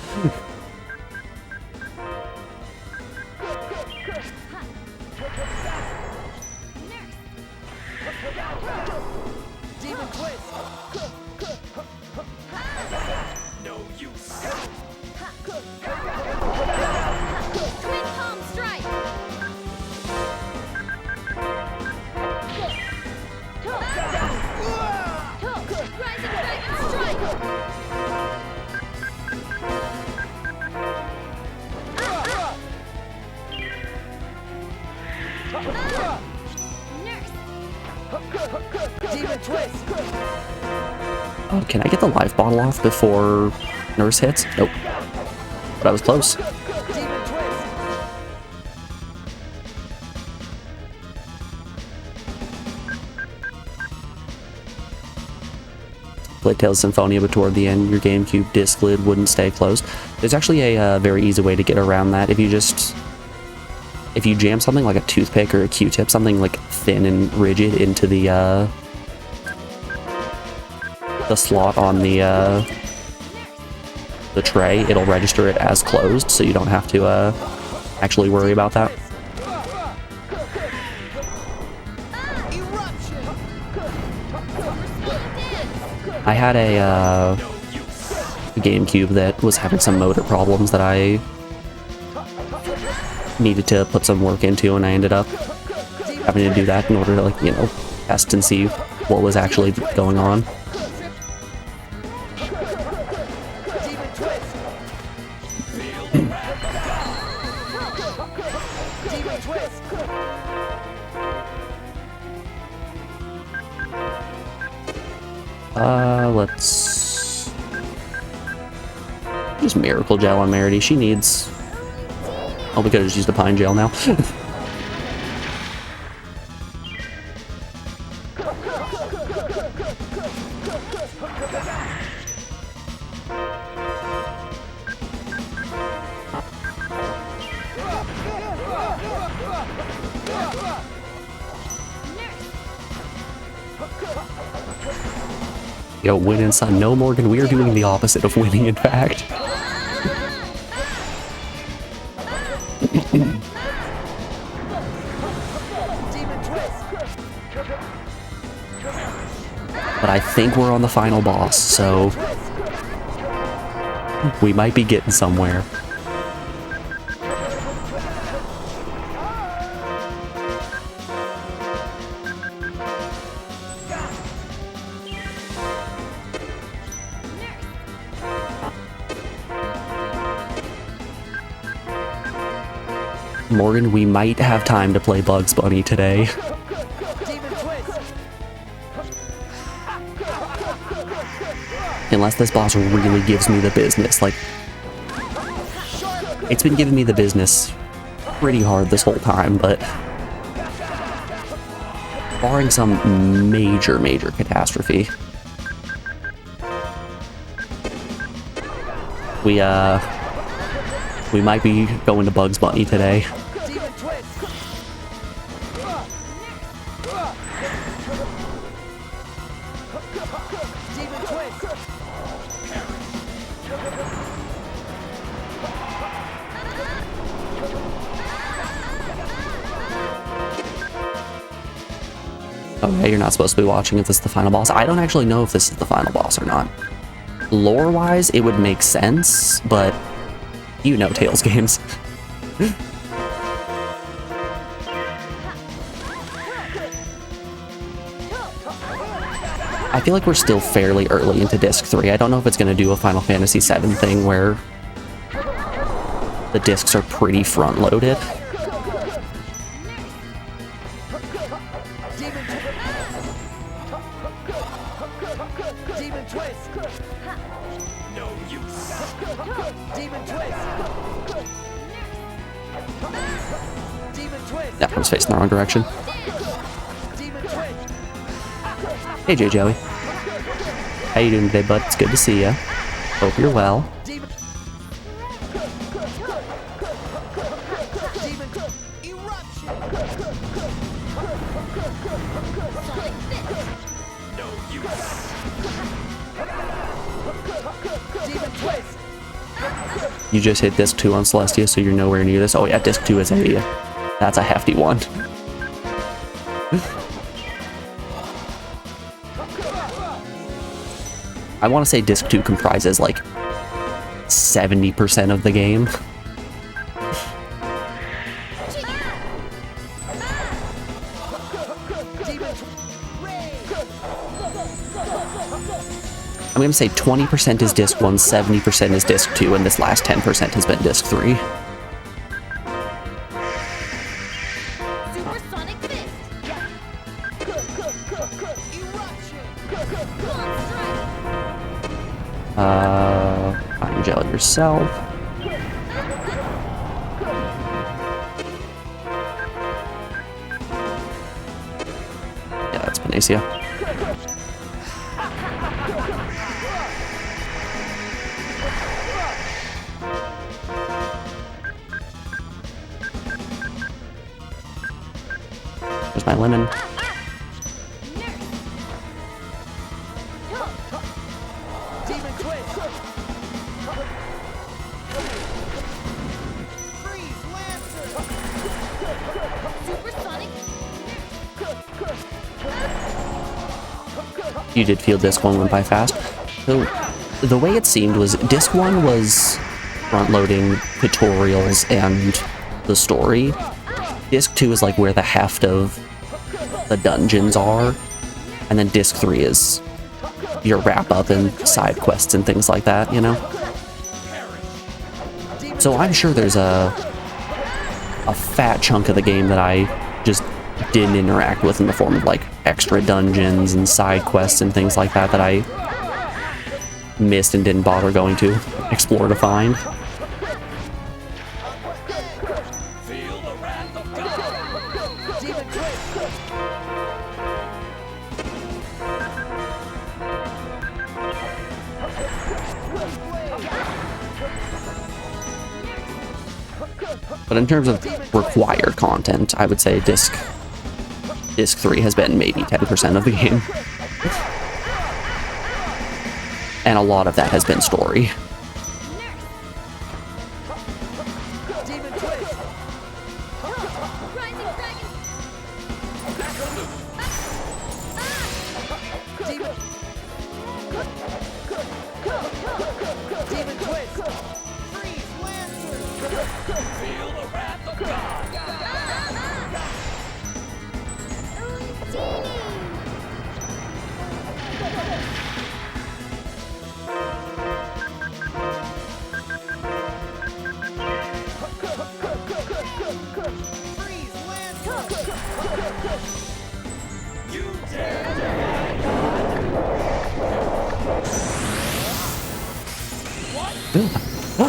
Speaker 1: Oh, can I get the life bottle off before Nurse hits? Nope. But I was close. Played Tales of Symphonia, but toward the end, your GameCube disc lid wouldn't stay closed. There's actually a very easy way to get around that. If you jam something like a toothpick or a Q-tip, something like thin and rigid into the slot on the tray, it'll register it as closed, so you don't have to actually worry about that. I had a GameCube that was having some motor problems that I needed to put some work into, and I ended up having to do that in order to, like, you know, test and see what was actually going on. Let's use Miracle Gel on Merity. She needs... Oh, we could have just used the Pine Gel now. Yo, win inside. No, Morgan, we are doing the opposite of winning, in fact. But I think we're on the final boss, so we might be getting somewhere. Morgan, we might have time to play Bugs Bunny today. Unless this boss really gives me the business. Like, it's been giving me the business pretty hard this whole time, but barring some major catastrophe, we might be going to Bugs Bunny today. Okay, you're not supposed to be watching if this is the final boss. I don't actually know if this is the final boss or not. Lore-wise, it would make sense, but you know Tales games. I feel like we're still fairly early into Disc 3. I don't know if it's going to do a Final Fantasy VII thing where the discs are pretty front-loaded. Yeah, I was facing the wrong direction. Hey, J. Joey. How you doing today, bud? It's good to see ya. Hope you're well. You just hit Disc 2 on Celestia, so you're nowhere near this. Oh yeah, Disc 2 is that's a hefty one. I want to say Disc 2 comprises like 70% of the game. I'm going to say 20% is Disc 1, 70% is Disc 2, and this last 10% has been Disc 3. Fine gel yourself. Yeah, that's Panacea. There's my lemon. You did feel Disc 1 went by fast. So, the way it seemed was Disc 1 was front-loading tutorials and the story. Disc 2 is like where the heft of the dungeons are. And then Disc 3 is your wrap-up and side quests and things like that, you know? So I'm sure there's a fat chunk of the game that I just didn't interact with in the form of like extra dungeons and side quests and things like that that I missed and didn't bother going to explore to find. But in terms of required content, I would say disc 3 has been maybe 10% of the game. And a lot of that has been story.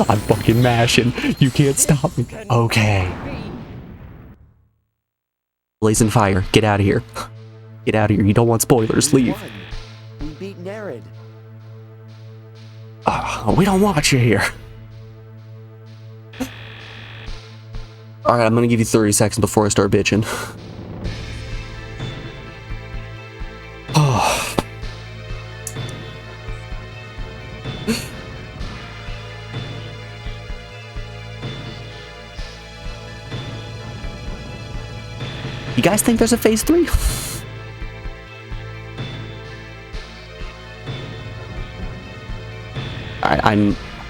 Speaker 1: I'm fucking mashing. You can't stop me. Okay. Blazing fire. Get out of here. Get out of here. You don't want spoilers. Leave.
Speaker 6: We beat Nerid.
Speaker 1: We don't want you here. Alright, I'm gonna give you 30 seconds before I start bitching. You guys think there's a phase 3?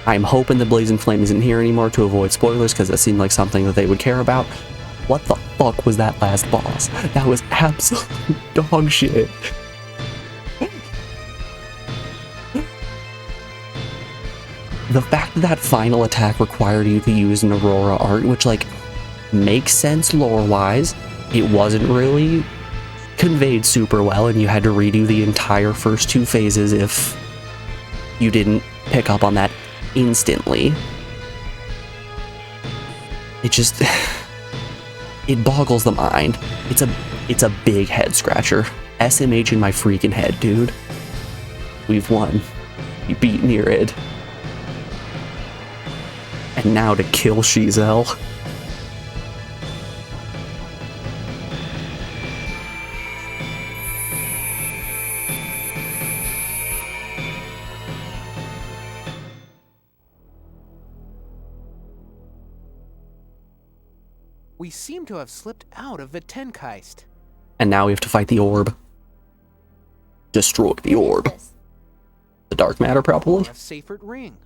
Speaker 1: I'm hoping the Blazing Flame isn't here anymore to avoid spoilers, because that seemed like something that they would care about. What the fuck was that last boss? That was absolute dog shit. The fact that that final attack required you to use an Aurora art, which, like, makes sense lore-wise, it wasn't really conveyed super well, and you had to redo the entire first 2 phases if you didn't pick up on that instantly. It just... it boggles the mind. It's a big head scratcher. SMH in my freaking head, dude. We've won. We beat Nerid. And now to kill Shizel.
Speaker 5: We seem to have slipped out of Vitenkeist.
Speaker 1: And now we have to fight the orb. Destroy the orb. The dark matter, probably?
Speaker 5: A Seyfert ring.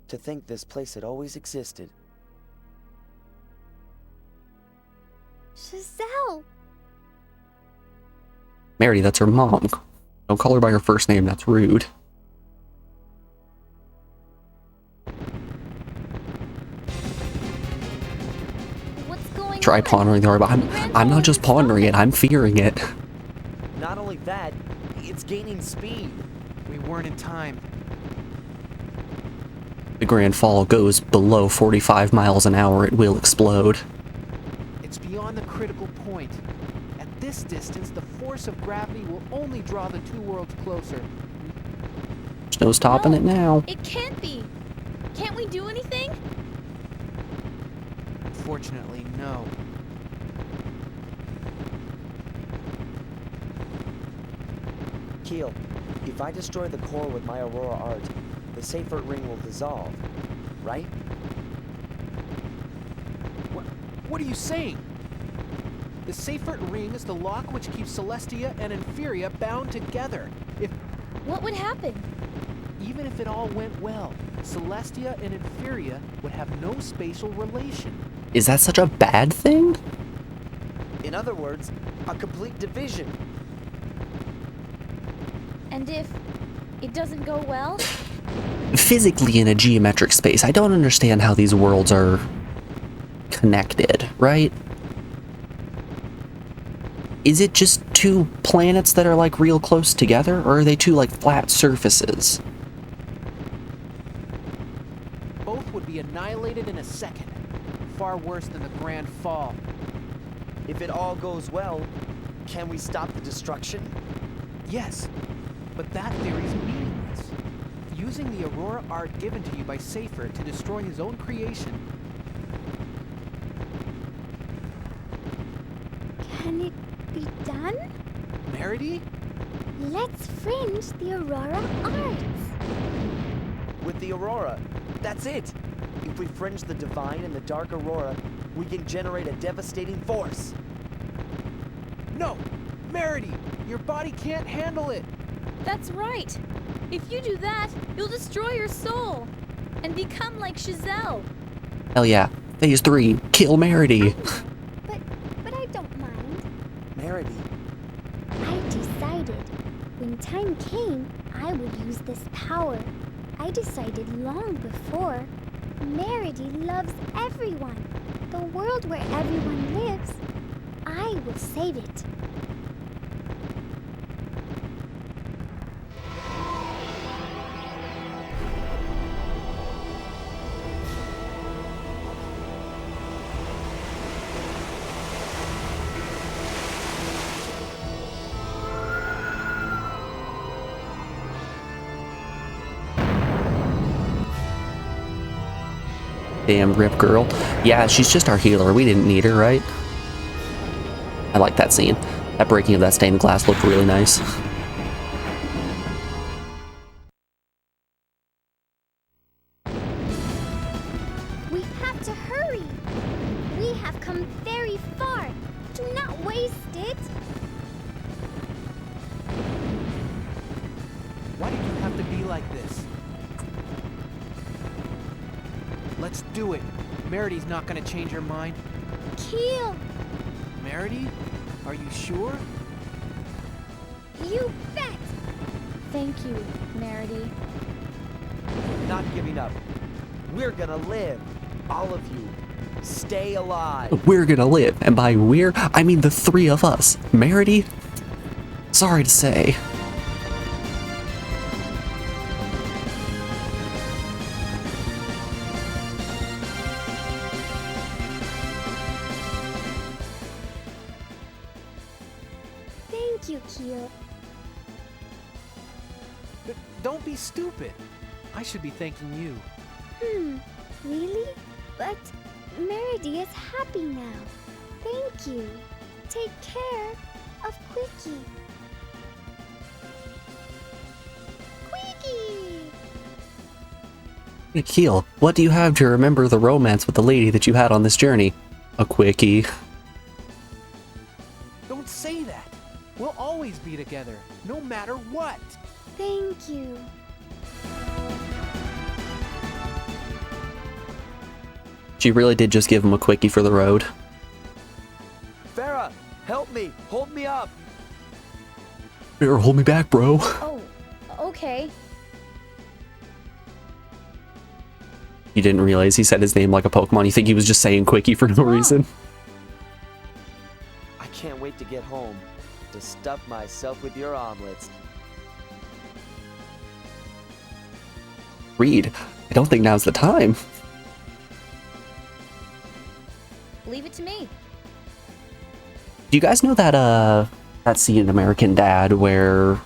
Speaker 6: To think this place had always existed.
Speaker 3: Giselle!
Speaker 1: Mary, that's her mom. Don't call her by her first name, that's rude.
Speaker 3: What's going
Speaker 1: Try
Speaker 3: on?
Speaker 1: pondering the orb. I'm not just pondering it, I'm fearing it.
Speaker 6: Not only that, it's gaining speed.
Speaker 5: We weren't in time.
Speaker 1: The Grand Fall goes below 45 miles an hour, it will explode.
Speaker 5: It's beyond the critical point. At this distance, the force of gravity will only draw the 2 worlds closer.
Speaker 1: There's no stopping it now.
Speaker 3: It can't be. Can't we do anything?
Speaker 5: Unfortunately, no.
Speaker 6: Keel, if I destroy the core with my Aurora art, the Seyfert ring will dissolve, right?
Speaker 5: What are you saying? The Seyfert ring is the lock which keeps Celestia and Inferior bound together.
Speaker 3: What would happen?
Speaker 5: Even if it all went well, Celestia and Inferior would have no spatial relation.
Speaker 1: Is that such a bad thing?
Speaker 6: In other words, a complete division.
Speaker 3: And if it doesn't go well?
Speaker 1: physically in a geometric space. I don't understand how these worlds are connected, right? Is it just two planets that are like real close together, or are they two like flat surfaces?
Speaker 5: Both would be annihilated in a second. Far worse than the Grand Fall.
Speaker 6: If it all goes well, can we stop the destruction?
Speaker 5: Yes, but that theory is meaningless. Using the Aurora art given to you by Safer to destroy his own creation.
Speaker 3: Can it be done?
Speaker 5: Merity?
Speaker 3: Let's fringe the Aurora arts.
Speaker 6: With the Aurora, that's it! If we fringe the Divine and the Dark Aurora, we can generate a devastating force!
Speaker 5: No! Merity! Your body can't handle it!
Speaker 7: That's right. If you do that, you'll destroy your soul and become like Giselle.
Speaker 1: Hell yeah. Phase 3, kill Merity.
Speaker 3: But I don't mind.
Speaker 6: Merity,
Speaker 3: I decided when time came, I would use this power. I decided long before. Merity loves everyone. The world where everyone lives. I will save it.
Speaker 1: Damn Rip Girl. Yeah, she's just our healer. We didn't need her, right? I like that scene. That breaking of that stained glass looked really nice.
Speaker 3: We have to hurry. We have come very far. Do not waste it.
Speaker 5: Why did you have to be like this? Let's do it. Merity's not gonna change her mind.
Speaker 3: Keel,
Speaker 5: Merity? Are you sure?
Speaker 3: you bet.
Speaker 7: Thank you, Merity.
Speaker 6: not giving up. We're gonna live. All of you. Stay alive.
Speaker 1: We're gonna live. And by we're, I mean the three of us. Merity? Sorry to say.
Speaker 3: Thank you, Keel.
Speaker 5: Don't be stupid. I should be thanking you.
Speaker 3: Really? But Merity is happy now. Thank you. Take care of Quickie. Quickie!
Speaker 1: Keel, what do you have to remember the romance with the lady that you had on this journey? A quickie.
Speaker 5: Don't say that. We'll always be together, no matter what.
Speaker 3: Thank you.
Speaker 1: She really did just give him a quickie for the road.
Speaker 6: Farah, help me. Hold me up.
Speaker 1: Here, hold me back, bro.
Speaker 7: Oh, okay.
Speaker 1: You didn't realize he said his name like a Pokemon. You think he was just saying quickie for no reason?
Speaker 6: I can't wait to get home to stuff myself with your omelets.
Speaker 1: Reed, I don't think now's the time.
Speaker 7: Leave it to me.
Speaker 1: Do you guys know that that scene in American Dad where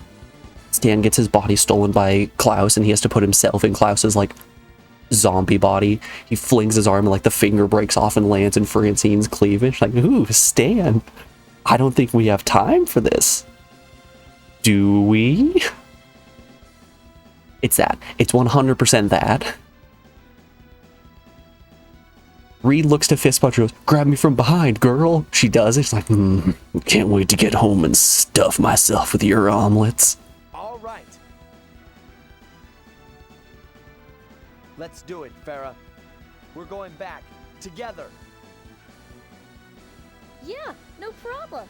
Speaker 1: Stan gets his body stolen by Klaus and he has to put himself in Klaus's like zombie body? He flings his arm and like the finger breaks off and lands in Francine's cleavage. Like, ooh, Stan. I don't think we have time for this. Do we? It's that. It's 100% that. Reed looks to Fist Punch and goes, grab me from behind, girl. She does it. She's like, can't wait to get home and stuff myself with your omelets.
Speaker 6: All right. Let's do it, Farah. We're going back together.
Speaker 7: Yeah, no problem.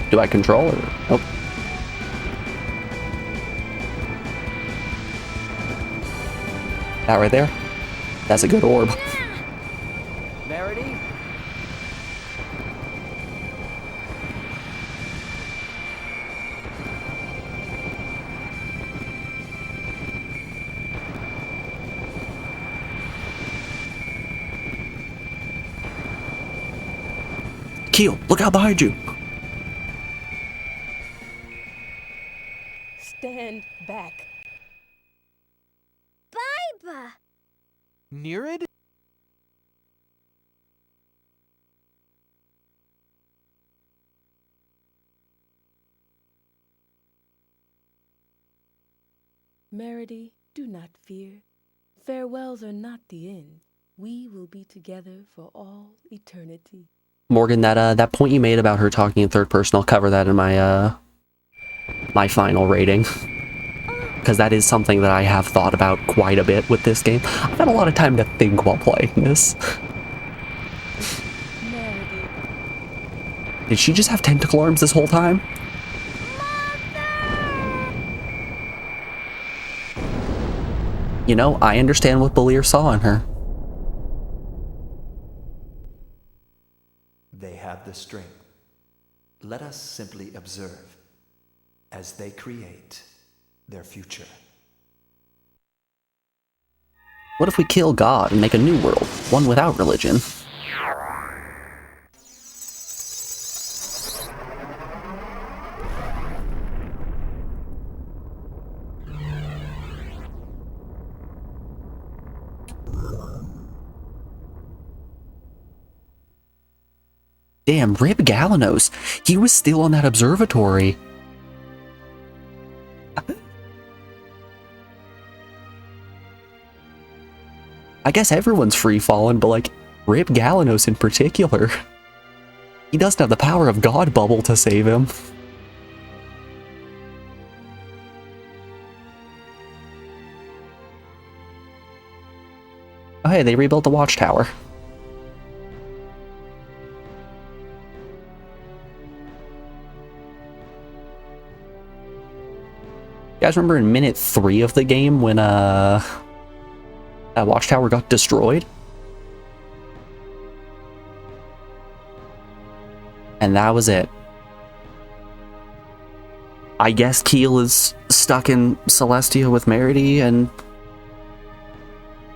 Speaker 1: Do I control or nope? That right there? That's a good orb.
Speaker 6: Merity?
Speaker 1: Keel, look out behind you.
Speaker 4: Stand back.
Speaker 3: Baiba!
Speaker 5: Nerid?
Speaker 4: Merity, do not fear. Farewells are not the end. We will be together for all eternity.
Speaker 1: Morgan, that point you made about her talking in third person, I'll cover that in my my final rating. Because that is something that I have thought about quite a bit with this game. I've had a lot of time to think while playing this.
Speaker 4: Merity.
Speaker 1: Did she just have tentacle arms this whole time? You know, I understand what Balir saw in her.
Speaker 8: They have the strength. Let us simply observe as they create their future.
Speaker 1: What if we kill God and make a new world, one without religion? Damn, Rib Galanos. He was still on that observatory. I guess everyone's free falling, but like, Rib Galanos in particular. He doesn't have the power of God Bubble to save him. Oh hey, they rebuilt the watchtower. You guys remember in minute 3 of the game when that watchtower got destroyed? And that was it. I guess Keel is stuck in Celestia with Merity, and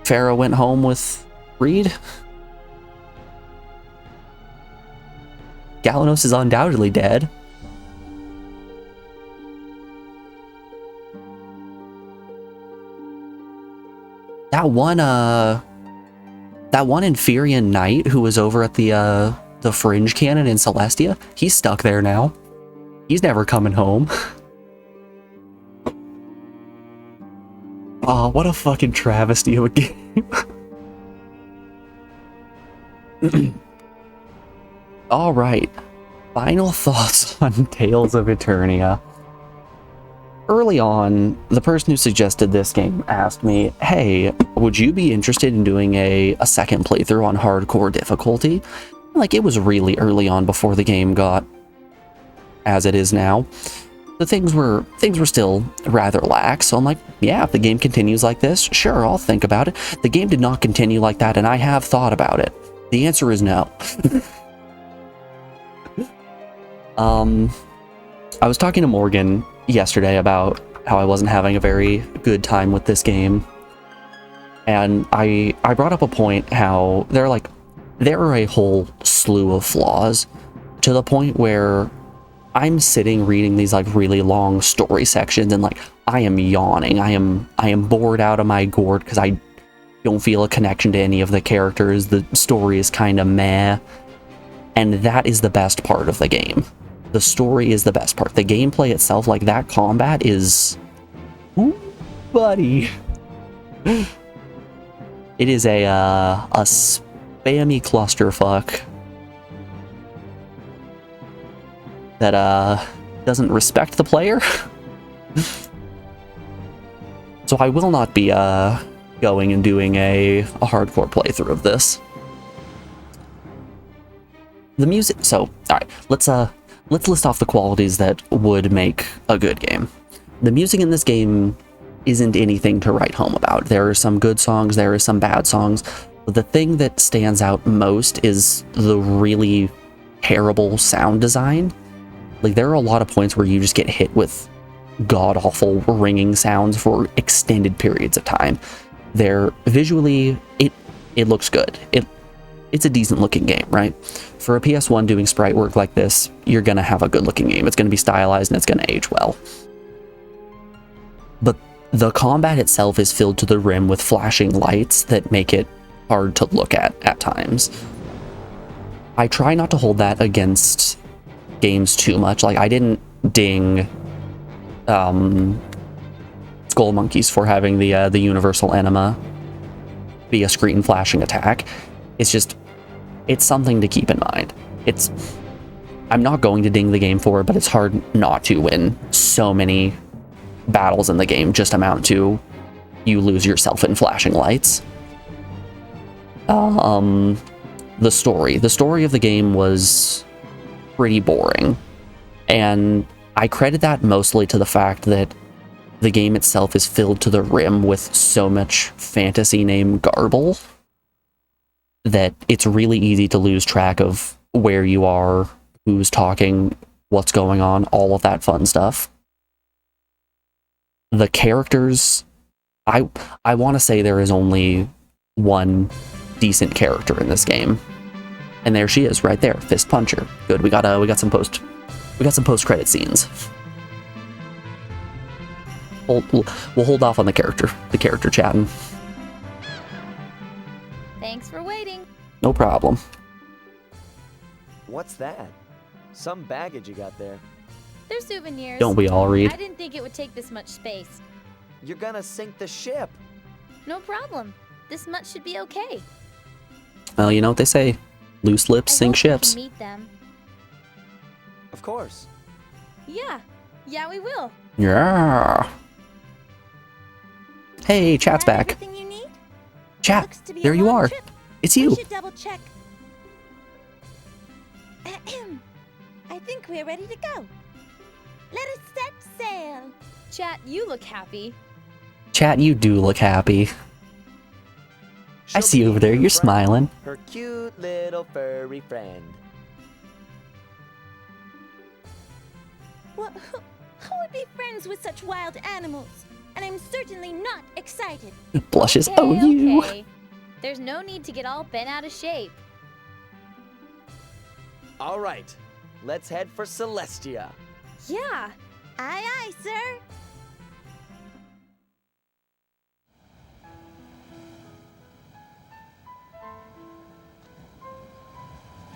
Speaker 1: Farah went home with Reed. Galanos is undoubtedly dead. That one Inferian knight who was over at the Fringe Cannon in Celestia, he's stuck there now. He's never coming home. Oh, what a fucking travesty of a game. Alright. Final thoughts on Tales of Eternia. Early on, the person who suggested this game asked me, hey, would you be interested in doing a second playthrough on hardcore difficulty? Like, it was really early on before the game got as it is now. The things were still rather lax, so I'm like, yeah, if the game continues like this, sure, I'll think about it. The game did not continue like that, and I have thought about it. The answer is no. I was talking to Morgan yesterday about how I wasn't having a very good time with this game, and I brought up a point how there are a whole slew of flaws, to the point where I'm sitting reading these like really long story sections and like I am yawning. I am bored out of my gourd because I don't feel a connection to any of the characters. The story is kind of meh, and that is the best part of the game. The story is the best part. The gameplay itself, like that combat is... Ooh, buddy. It is a spammy clusterfuck that doesn't respect the player. So I will not be going and doing a hardcore playthrough of this. The music, so alright, let's list off the qualities that would make a good game. The music in this game isn't anything to write home about. There are some good songs, there are some bad songs, but the thing that stands out most is the really terrible sound design. Like, there are a lot of points where you just get hit with god-awful ringing sounds for extended periods of time. They're visually, it looks good. It's a decent looking game, right? For a PS1 doing sprite work like this, you're gonna have a good looking game. It's gonna be stylized and it's gonna age well. But the combat itself is filled to the rim with flashing lights that make it hard to look at times. I try not to hold that against games too much. Like, I didn't ding Skull Monkeys for having the universal enema be a screen flashing attack. It's just, it's something to keep in mind. I'm not going to ding the game for it, but it's hard not to when so many battles in the game just amount to you lose yourself in flashing lights. The story of the game was pretty boring, and I credit that mostly to the fact that the game itself is filled to the rim with so much fantasy name garble that it's really easy to lose track of where you are, who's talking, what's going on, all of that fun stuff. The characters, I want to say there is only one decent character in this game, and there she is, right there, Fist Puncher. Good, we got some post credit scenes. We'll hold off on the character chatting.
Speaker 7: Thanks for waiting.
Speaker 1: No problem.
Speaker 6: What's that? Some baggage you got there.
Speaker 7: They're souvenirs.
Speaker 1: Don't we all read?
Speaker 7: I didn't think it would take this much space.
Speaker 6: You're gonna sink the ship.
Speaker 7: No problem. This much should be okay.
Speaker 1: Well, you know what they say. Loose lips sink ships.
Speaker 7: Meet them.
Speaker 6: Of course.
Speaker 7: Yeah, we will.
Speaker 1: Yeah. Hey, chat's back.
Speaker 9: Everything you need?
Speaker 1: Chat,
Speaker 9: Looks to be
Speaker 1: there
Speaker 9: a
Speaker 1: you
Speaker 9: long
Speaker 1: are.
Speaker 9: trip.
Speaker 1: It's
Speaker 9: We
Speaker 1: you.
Speaker 9: should double check. Ahem. I think we're ready to go. Let us set sail.
Speaker 7: Chat, you look happy.
Speaker 1: Chat, you do look happy. I
Speaker 6: She'll
Speaker 1: see you
Speaker 6: be
Speaker 1: over there.
Speaker 6: in
Speaker 1: You're
Speaker 6: front.
Speaker 1: smiling.
Speaker 6: Her cute little furry friend.
Speaker 9: Well, who would be friends with such wild animals? And I'm certainly not excited.
Speaker 1: Blushes.
Speaker 7: Okay,
Speaker 1: Oh, you.
Speaker 7: okay. There's no need to get all bent out of shape.
Speaker 6: All right, let's head for Celestia.
Speaker 9: Yeah. Aye, aye, sir.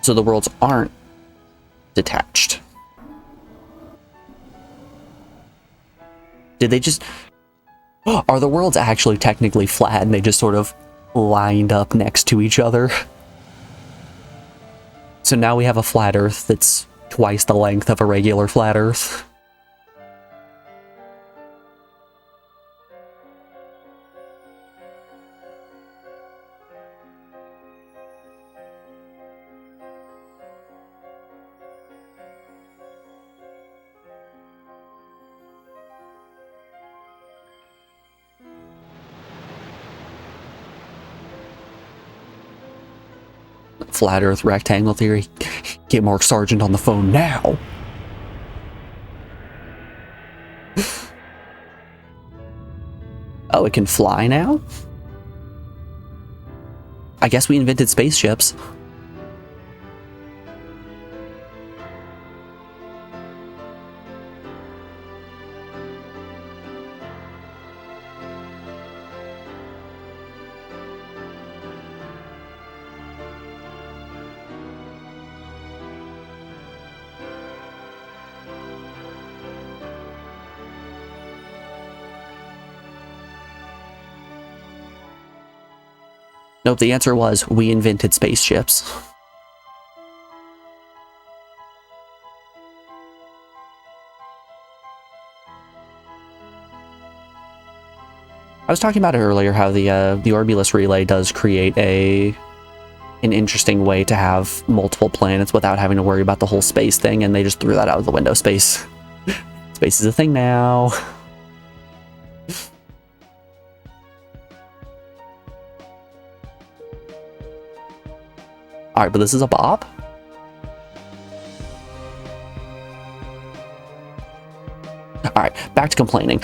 Speaker 1: So the worlds aren't detached. Did they just... Are the worlds actually technically flat and they just sort of lined up next to each other? So now we have a flat Earth that's twice the length of a regular flat Earth. Flat Earth rectangle theory. Get Mark Sargent on the phone now. Oh, it can fly now? I guess we invented spaceships. Nope, the answer was, we invented spaceships. I was talking about it earlier, how the Orbulus relay does create an an interesting way to have multiple planets without having to worry about the whole space thing, and they just threw that out of the window. Space is a thing now. Alright, but this is a bop. Alright, back to complaining.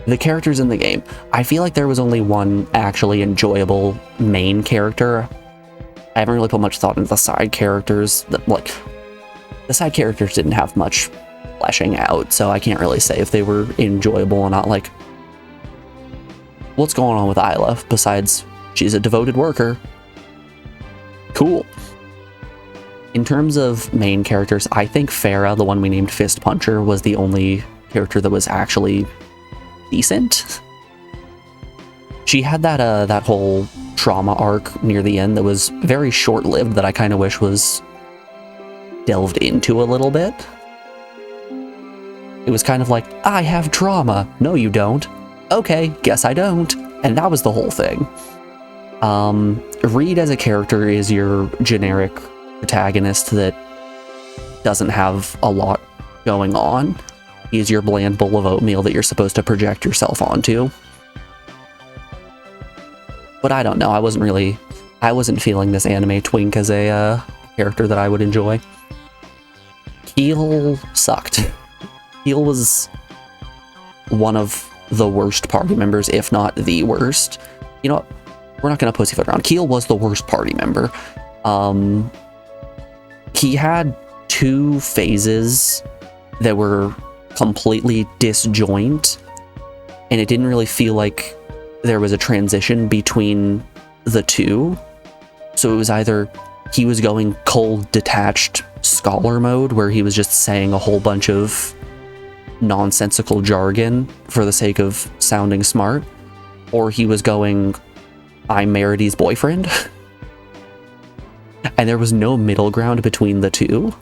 Speaker 1: The characters in the game. I feel like there was only one actually enjoyable main character. I haven't really put much thought into the side characters. The side characters didn't have much fleshing out, so I can't really say if they were enjoyable or not. Like, what's going on with Isla besides she's a devoted worker? Cool. In terms of main characters, I think Farah, the one we named Fist Puncher, was the only character that was actually decent. She had that whole trauma arc near the end that was very short-lived that I kind of wish was delved into a little bit. It was kind of like, I have trauma. No, you don't. Okay, guess I don't. And that was the whole thing. Reed as a character is your generic protagonist that doesn't have a lot going on. He's your bland bowl of oatmeal that you're supposed to project yourself onto. But I don't know, I wasn't feeling this anime twink as a character that I would enjoy. Keel sucked. Keel was one of the worst party members, if not the worst. You know what? We're not going to pussyfoot around. Keel was the worst party member. He had 2 phases that were completely disjoint, and it didn't really feel like there was a transition between the two. So it was either he was going cold, detached scholar mode, where he was just saying a whole bunch of nonsensical jargon for the sake of sounding smart, or he was going, I'm Merity's boyfriend. And there was no middle ground between the two.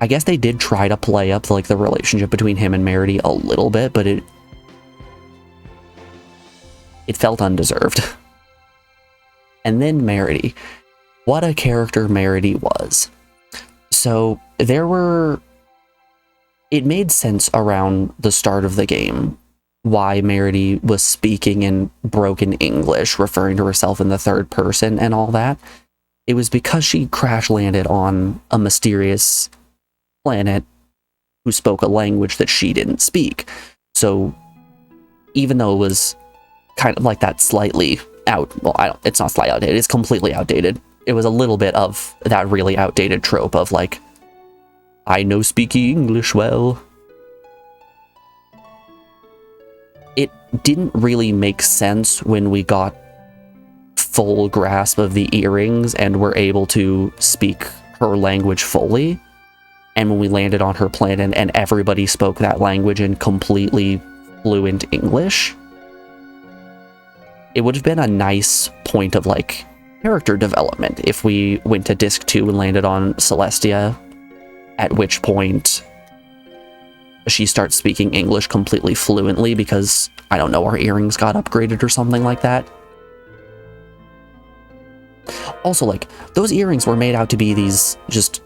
Speaker 1: I guess they did try to play up like the relationship between him and Merity a little bit, but it felt undeserved. And then Merity. What a character Merity was. So it made sense around the start of the game why Merity was speaking in broken English, referring to herself in the third person and all that. It was because she crash landed on a mysterious planet who spoke a language that she didn't speak. So even though it was kind of like that slightly it's not slightly outdated, it's completely outdated. It was a little bit of that really outdated trope of like, I know speaking English well. It didn't really make sense when we got full grasp of the earrings and were able to speak her language fully. And when we landed on her planet and everybody spoke that language in completely fluent English, it would have been a nice point of like character development if we went to Disc 2 and landed on Celestia, at which point she starts speaking English completely fluently because, I don't know, our earrings got upgraded or something like that. Also, like, those earrings were made out to be these just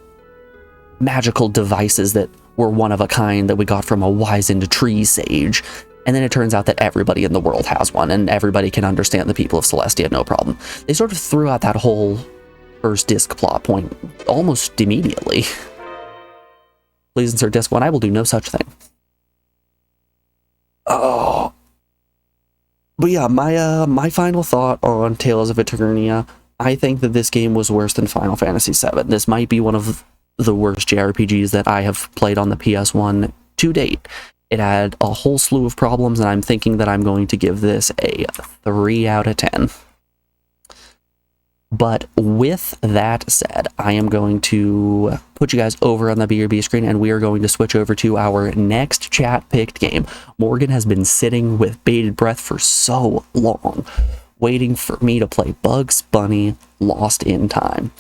Speaker 1: magical devices that were one of a kind that we got from a wizened tree sage. And then it turns out that everybody in the world has one, and everybody can understand the people of Celestia, no problem. They sort of threw out that whole first disc plot point almost immediately. Please insert disc 1, I will do no such thing. Oh. But yeah, my final thought on Tales of Eternia, I think that this game was worse than Final Fantasy VII. This might be one of the worst JRPGs that I have played on the PS1 to date. It had a whole slew of problems, and I'm thinking that I'm going to give this a 3 out of 10. But with that said, I am going to put you guys over on the BRB screen, and we are going to switch over to our next chat-picked game. Morgan has been sitting with bated breath for so long, waiting for me to play Bugs Bunny Lost in Time.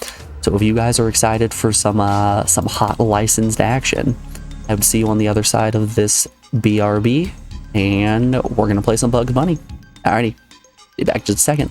Speaker 1: So if you guys are excited for some hot licensed action, I would see you on the other side of this BRB, and we're going to play some Bugs Bunny. Alrighty, be back in just a second.